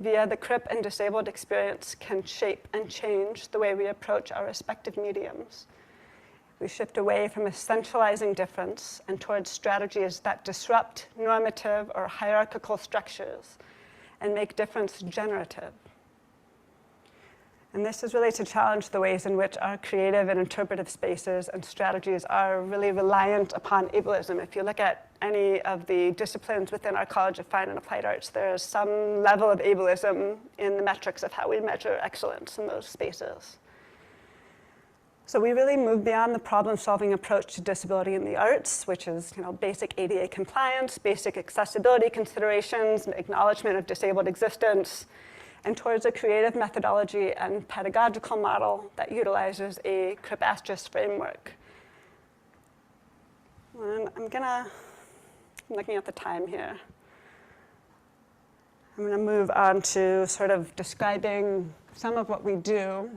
via the Crip and disabled experience can shape and change the way we approach our respective mediums. We shift away from essentializing difference and towards strategies that disrupt normative or hierarchical structures and make difference generative. And this is really to challenge the ways in which our creative and interpretive spaces and strategies are really reliant upon ableism. If you look at any of the disciplines within our College of Fine and Applied Arts, there is some level of ableism in the metrics of how we measure excellence in those spaces. So we really move beyond the problem-solving approach to disability in the arts, which is basic ADA compliance, basic accessibility considerations, and acknowledgement of disabled existence, and towards a creative methodology and pedagogical model that utilizes a Crip asterisk framework. And I'm looking at the time here. I'm going to move on to sort of describing some of what we do.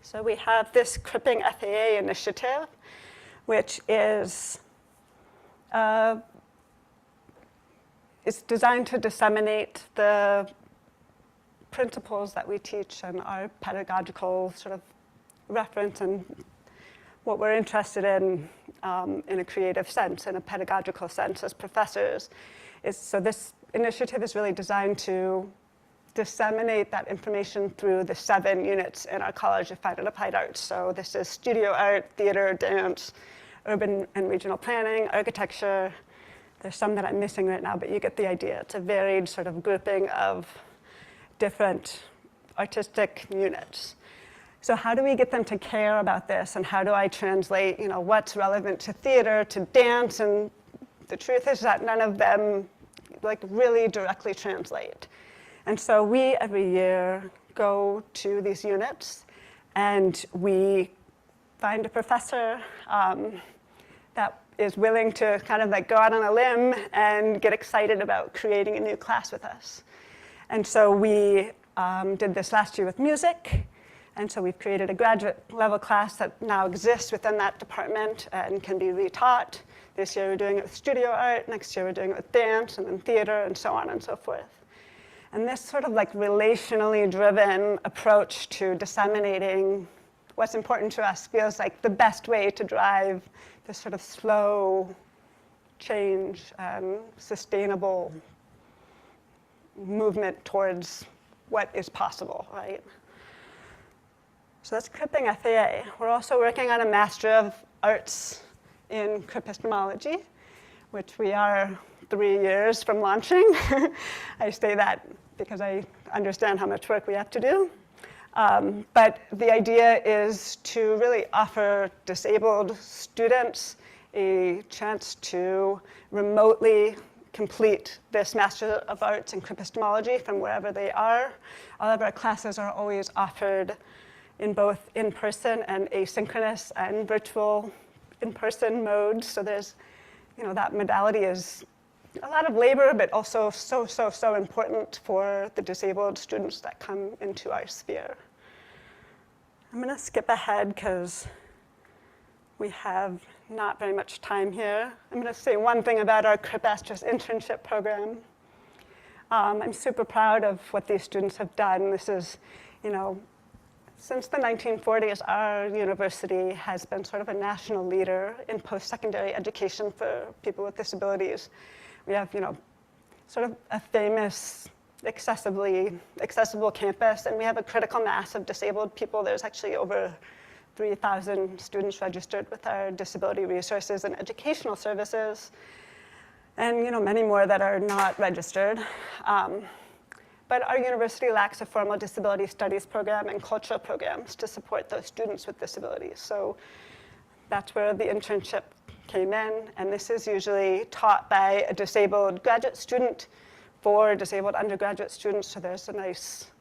So we have this Cripping FAA initiative, which is it's designed to disseminate the principles that we teach and our pedagogical sort of reference and what we're interested in a creative sense, in a pedagogical sense as professors. So this initiative is really designed to disseminate that information through the 7 units in our College of Fine and Applied Arts. So this is studio art, theater, dance, urban and regional planning, architecture. There's some that I'm missing right now, but you get the idea. It's a varied sort of grouping of different artistic units. So how do we get them to care about this, and how do I translate what's relevant to theater, to dance? And the truth is that none of them really directly translate. And so we every year go to these units and we find a professor that is willing to kind of go out on a limb and get excited about creating a new class with us. And so we did this last year with music. And so we've created a graduate level class that now exists within that department and can be retaught. This year we're doing it with studio art. Next year we're doing it with dance and then theater and so on and so forth. And this sort of like relationally driven approach to disseminating what's important to us feels like the best way to drive this sort of slow change and sustainable movement towards what is possible, right? So that's Cripping FAA. We're also working on a Master of Arts in Cripistemology, which we are 3 years from launching. I say that because I understand how much work we have to do. But the idea is to really offer disabled students a chance to remotely complete this Master of Arts in Cripistemology from wherever they are. All of our classes are always offered in both in-person and asynchronous and virtual in-person modes. So there's, that modality is a lot of labor, but also so important for the disabled students that come into our sphere. I'm going to skip ahead because we have not very much time here. I'm going to say one thing about our Cripistas internship program. I'm super proud of what these students have done. This is, since the 1940s, our university has been sort of a national leader in post-secondary education for people with disabilities. We have, sort of a famous, accessible campus, and we have a critical mass of disabled people. There's actually over 3,000 students registered with our disability resources and educational services, and many more that are not registered. But our university lacks a formal disability studies program and cultural programs to support those students with disabilities. So that's where the internship came in, and this is usually taught by a disabled graduate student for disabled undergraduate students, so there's a nice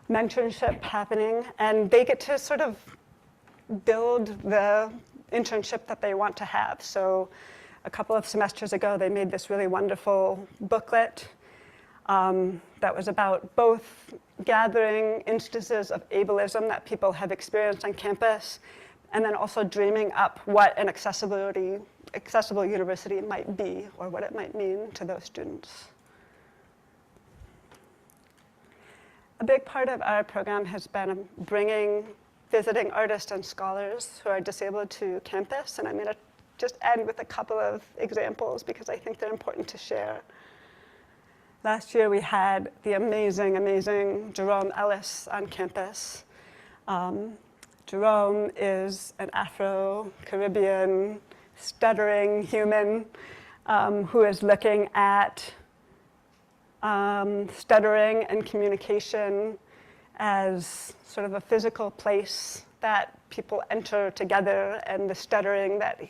mentorship happening, and they get to sort of build the internship that they want to have. So a couple of semesters ago, they made this really wonderful booklet that was about both gathering instances of ableism that people have experienced on campus, and then also dreaming up what an accessible university might be, or what it might mean to those students. A big part of our program has been bringing visiting artists and scholars who are disabled to campus, and I'm going to just end with a couple of examples because I think they're important to share. Last year we had the amazing Jerome Ellis on campus. Jerome is an Afro-Caribbean, stuttering human who is looking at stuttering and communication as sort of a physical place that people enter together, and the stuttering that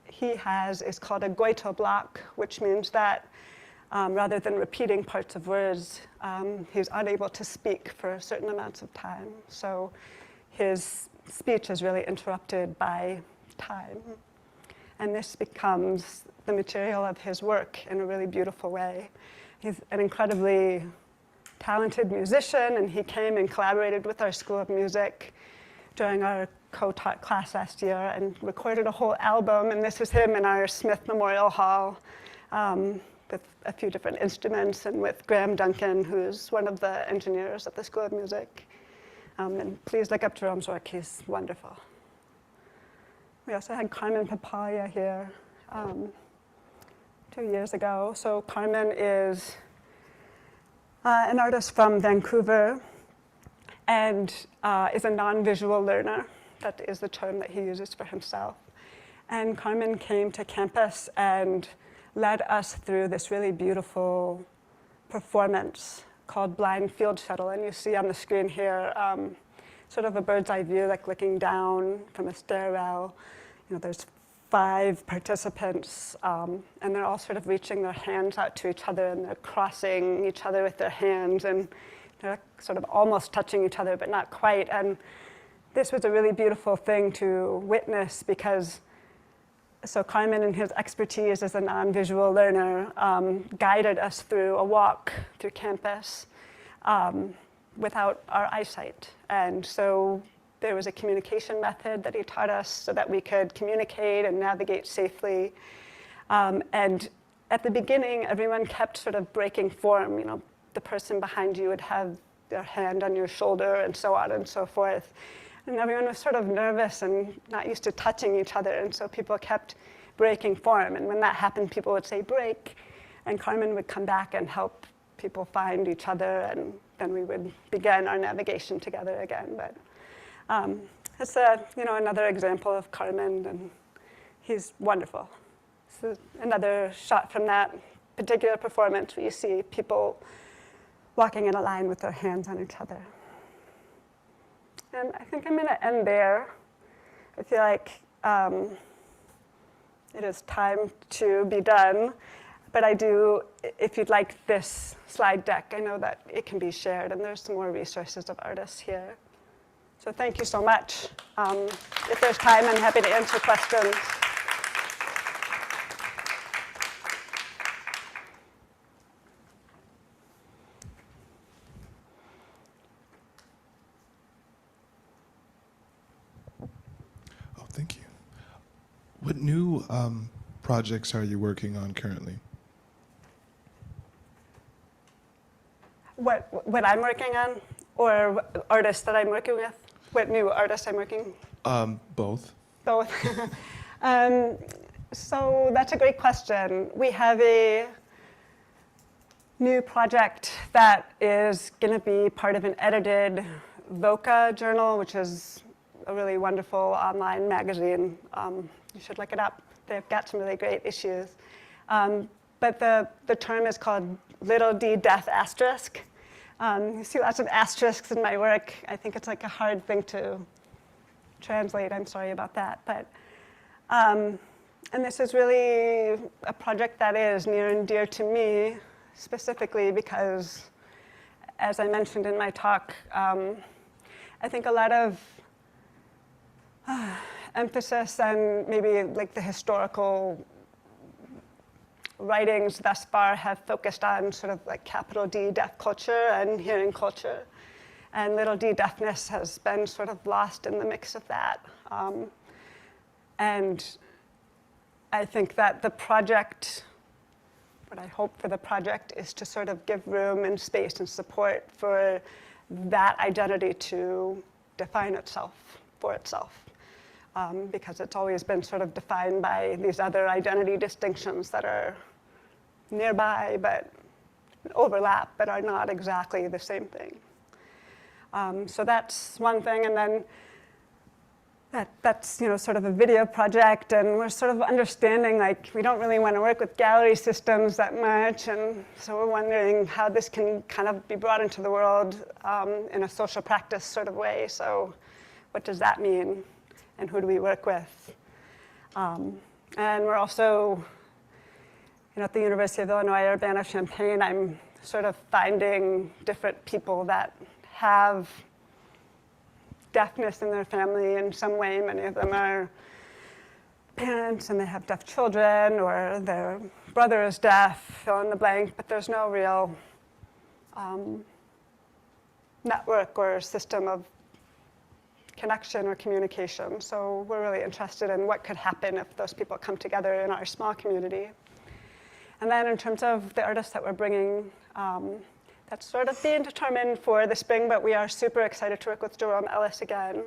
he has is called a goito block, which means that rather than repeating parts of words, he's unable to speak for certain amounts of time. So his speech is really interrupted by time. And this becomes the material of his work in a really beautiful way. He's an incredibly talented musician, and he came and collaborated with our School of Music during our co-taught class last year and recorded a whole album. And this is him in our Smith Memorial Hall with a few different instruments, and with Graham Duncan, who's one of the engineers at the School of Music. And please look up Jerome's work, he's wonderful. We also had Carmen Papaya here 2 years ago. So Carmen is an artist from Vancouver and is a non-visual learner. That is the term that he uses for himself. And Carmen came to campus and led us through this really beautiful performance called Blind Field Shuttle. And you see on the screen here sort of a bird's eye view, like looking down from a stairwell. There's 5 participants, and they're all sort of reaching their hands out to each other, and they're crossing each other with their hands, and they're sort of almost touching each other, but not quite. And this was a really beautiful thing to witness, because So Carmen, in his expertise as a non-visual learner, guided us through a walk through campus without our eyesight. And so there was a communication method that he taught us so that we could communicate and navigate safely. And at the beginning, everyone kept sort of breaking form. You know, the person behind you would have their hand on your shoulder and so on and so forth. And everyone was sort of nervous and not used to touching each other. And so people kept breaking form. And when that happened, people would say, break. And Carmen would come back and help people find each other. And then we would begin our navigation together again. But it's another example of Carmen. And he's wonderful. So another shot from that particular performance where you see people walking in a line with their hands on each other. And I think I'm going to end there. I feel like it is time to be done. But I do, if you'd like this slide deck, I know that it can be shared, and there's some more resources of artists here. So thank you so much. If there's time, I'm happy to answer questions. Thank you. What new projects are you working on currently? What I'm working on, or artists that I'm working with? What new artists I'm working? Both. Both. So that's a great question. We have a new project that is going to be part of an edited VOCA journal, which is a really wonderful online magazine. You should look it up. They've got some really great issues. But the term is called little d death asterisk. You see lots of asterisks in my work. I think it's like a hard thing to translate. I'm sorry about that. But and this is really a project that is near and dear to me, specifically because, as I mentioned in my talk, I think a lot of emphasis on maybe like the historical writings thus far have focused on sort of like capital D deaf culture and hearing culture. And little d deafness has been sort of lost in the mix of that. And I think that the project, what I hope for the project is to sort of give room and space and support for that identity to define itself for itself. Because it's always been sort of defined by these other identity distinctions that are nearby but overlap but are not exactly the same thing. So that's one thing, and then that's sort of a video project, and we're sort of understanding like we don't really want to work with gallery systems that much, and so we're wondering how this can kind of be brought into the world in a social practice sort of way. So what does that mean? And who do we work with? And we're also, at the University of Illinois, Urbana, Champaign, I'm sort of finding different people that have deafness in their family in some way. Many of them are parents and they have deaf children, or their brother is deaf, fill in the blank, but there's no real network or system of connection or communication. So we're really interested in what could happen if those people come together in our small community. And then in terms of the artists that we're bringing, that's sort of being determined for the spring, but we are super excited to work with Jerome Ellis again.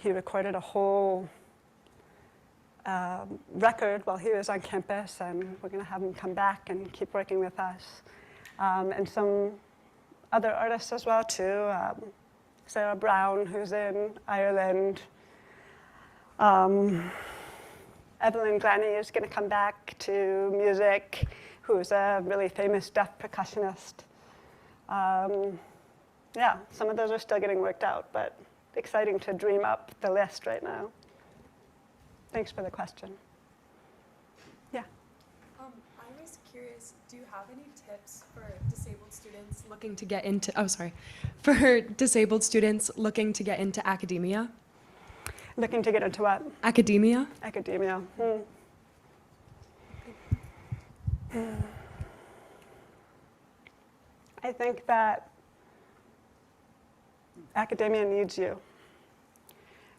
He recorded a whole record while he was on campus, and we're going to have him come back and keep working with us. And some other artists as well, too. Sarah Brown, who's in Ireland. Evelyn Glennie is going to come back to music, who's a really famous deaf percussionist. Yeah, some of those are still getting worked out, but exciting to dream up the list right now. Thanks for the question. Yeah. I was curious, do you have any tips for disabled students looking to get into, for disabled students looking to get into academia? Looking to get into what? Academia. Academia. I think that academia needs you.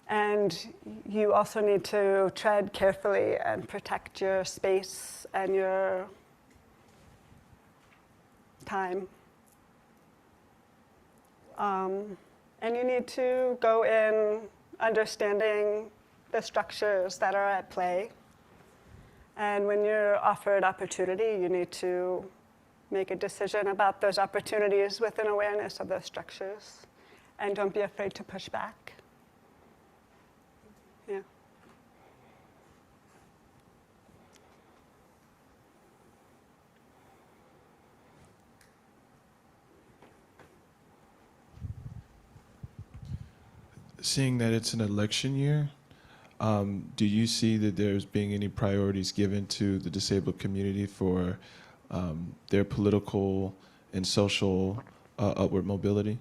And you also need to tread carefully and protect your space and your time. And you need to go in understanding the structures that are at play. And when you're offered opportunity, you need to make a decision about those opportunities with an awareness of those structures. And don't be afraid to push back. Yeah. Seeing that it's an election year, do you see that there's being any priorities given to the disabled community for their political and social upward mobility?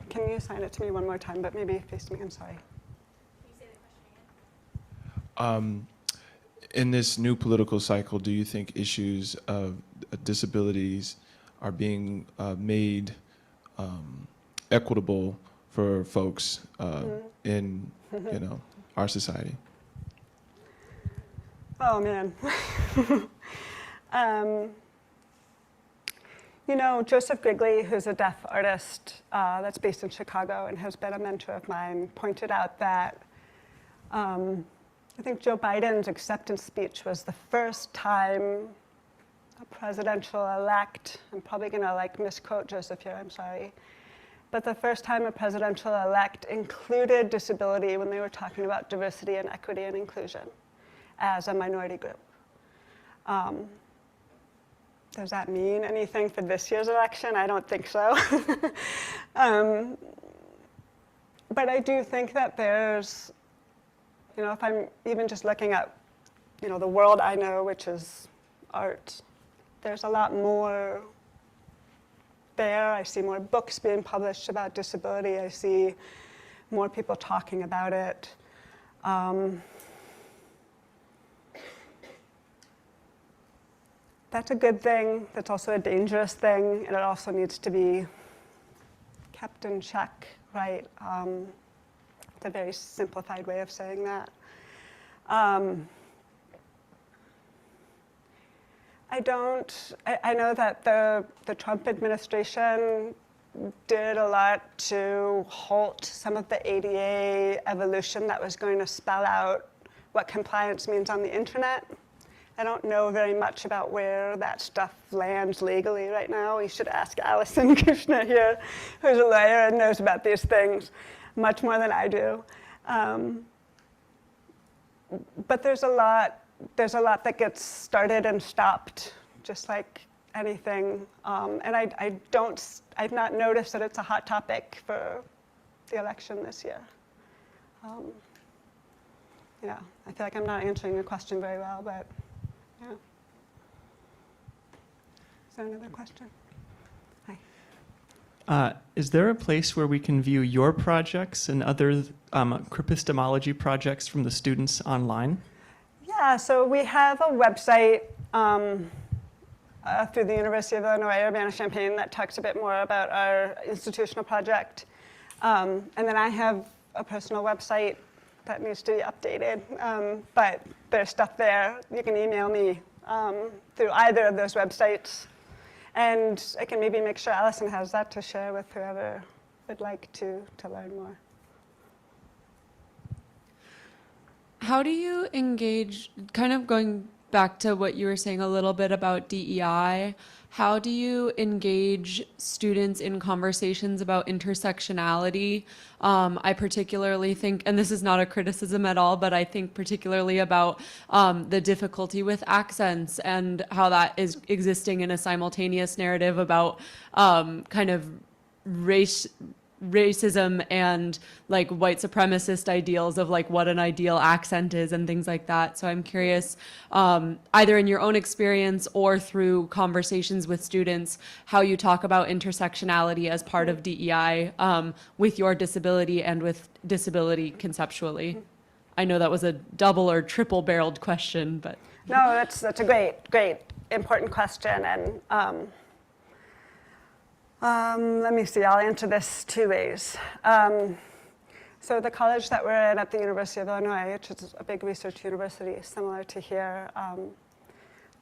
Can you assign it to me one more time, but maybe face to me, I'm sorry. In this new political cycle, do you think issues of disabilities are being made equitable for folks in our society? Oh man. Joseph Grigley, who's a deaf artist that's based in Chicago and has been a mentor of mine, pointed out that I think Joe Biden's acceptance speech was the first time a presidential-elect, I'm probably going to misquote Joseph here, I'm sorry, but the first time a presidential-elect included disability when they were talking about diversity and equity and inclusion as a minority group. Does that mean anything for this year's election? I don't think so. But I do think that there's, if I'm even just looking at, the world I know, which is art, there's a lot more there. I see more books being published about disability. I see more people talking about it. That's a good thing. That's also a dangerous thing, and it also needs to be kept in check, right? It's a very simplified way of saying that. I know that the Trump administration did a lot to halt some of the ADA evolution that was going to spell out what compliance means on the internet. I don't know very much about where that stuff lands legally right now. You should ask Allison Kushner here, who's a lawyer and knows about these things much more than I do. But there's a lot that gets started and stopped, just like anything. And I've not noticed that it's a hot topic for the election this year. Yeah, I feel like I'm not answering your question very well, but yeah. Is there another question? Hi. Is there a place where we can view your projects and other Cripistemology projects from the students online? Yeah, so we have a website through the University of Illinois Urbana-Champaign that talks a bit more about our institutional project. And then I have a personal website that needs to be updated, but there's stuff there. You can email me through either of those websites. And I can maybe make sure Allison has that to share with whoever would like to learn more. How do you engage, kind of going back to what you were saying a little bit about DEI, how do you engage students in conversations about intersectionality? I particularly think, and this is not a criticism at all, but I think particularly about the difficulty with accents and how that is existing in a simultaneous narrative about kind of racism and like white supremacist ideals of like what an ideal accent is and things like that. So I'm curious, either in your own experience or through conversations with students, how you talk about intersectionality as part of DEI with your disability and with disability conceptually. I know that was a double or triple barreled question, but. No, that's a great, important question. And let me see, I'll answer this two ways. So the college that we're in at the University of Illinois, which is a big research university similar to here,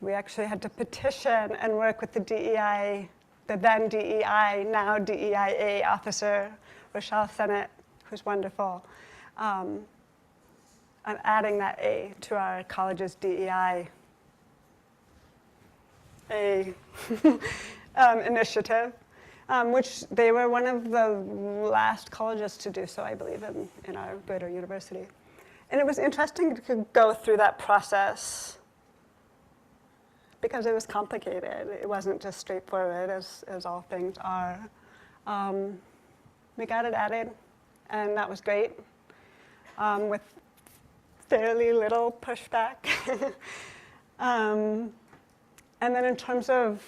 we actually had to petition and work with the DEI, the then DEI, now DEIA officer, Rochelle Sennett, who's wonderful, on adding that A to our college's DEI initiative. Which they were one of the last colleges to do so, I believe, in our greater university. And it was interesting to go through that process because it was complicated. It wasn't just straightforward as all things are. We got it added, and that was great, with fairly little pushback. And then in terms of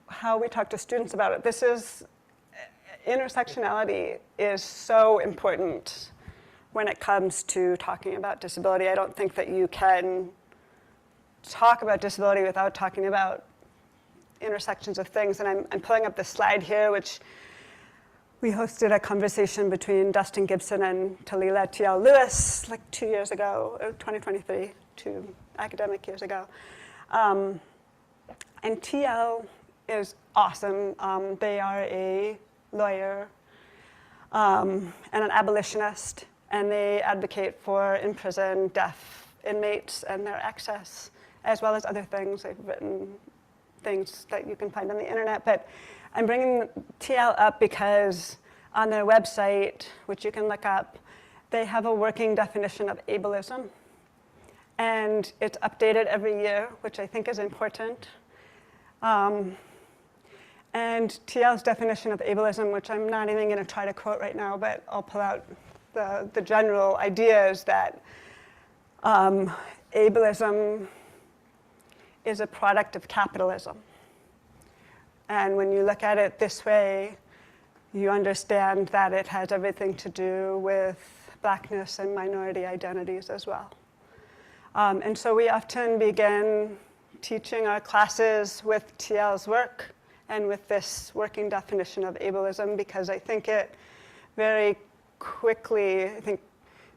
how we talk to students about it, intersectionality is so important when it comes to talking about disability. I don't think that you can talk about disability without talking about intersections of things. And I'm pulling up this slide here, which we hosted a conversation between Dustin Gibson and Talila T.L. Lewis like 2 years ago, 2023, 2 academic years ago. And TL is awesome. They are a lawyer and an abolitionist, and they advocate for imprisoned deaf inmates and their access, as well as other things. They've written things that you can find on the internet, but I'm bringing TL up because on their website, which you can look up, they have a working definition of ableism, and it's updated every year, which I think is important. And TL's definition of ableism, which I'm not even going to try to quote right now, but I'll pull out the general idea is that ableism is a product of capitalism. And when you look at it this way, you understand that it has everything to do with Blackness and minority identities as well. And so we often begin teaching our classes with TL's work and with this working definition of ableism, because I think it very quickly, I think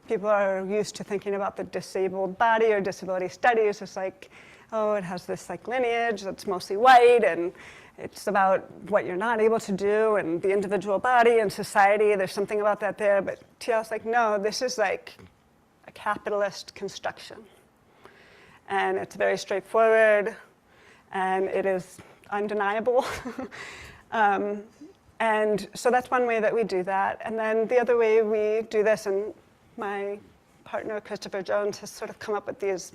people are used to thinking about the disabled body or disability studies as like, oh, it has this like lineage that's mostly white, and it's about what you're not able to do and the individual body and society. There's something about that there, but TL's like, no, this is like a capitalist construction. And it's very straightforward, and it is undeniable. And so that's one way that we do that. And then the other way we do this, and my partner, Christopher Jones, has sort of come up with these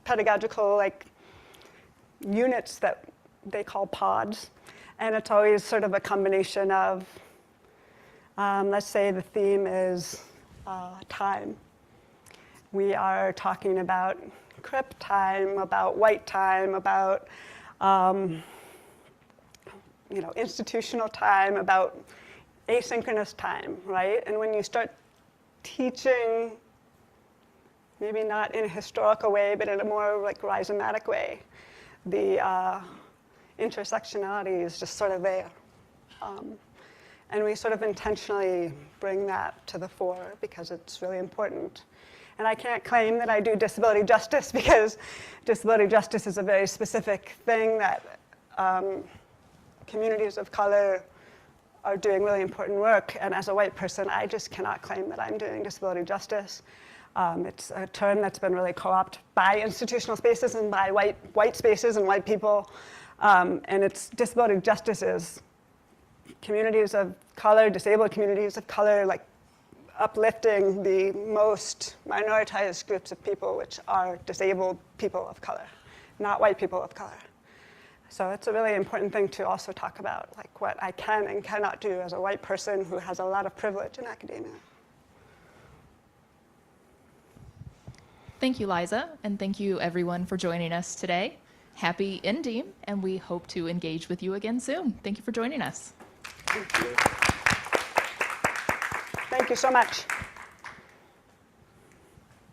pedagogical like units that they call pods. And it's always sort of a combination of, let's say the theme is time. We are talking about Crip time, about white time, about institutional time, about asynchronous time, right? And when you start teaching, maybe not in a historical way, but in a more like rhizomatic way, the intersectionality is just sort of there. And we sort of intentionally bring that to the fore because it's really important. And I can't claim that I do disability justice because disability justice is a very specific thing that communities of color are doing really important work. And as a white person, I just cannot claim that I'm doing disability justice. It's a term that's been really co-opted by institutional spaces and by white spaces and white people. And it's disability justice is communities of color, disabled communities of color, like uplifting the most minoritized groups of people, which are disabled people of color, not white people of color. So it's a really important thing to also talk about, like what I can and cannot do as a white person who has a lot of privilege in academia. Thank you, Liza, and thank you everyone for joining us today. Happy NDEAM, and we hope to engage with you again soon. Thank you for joining us. Thank you so much.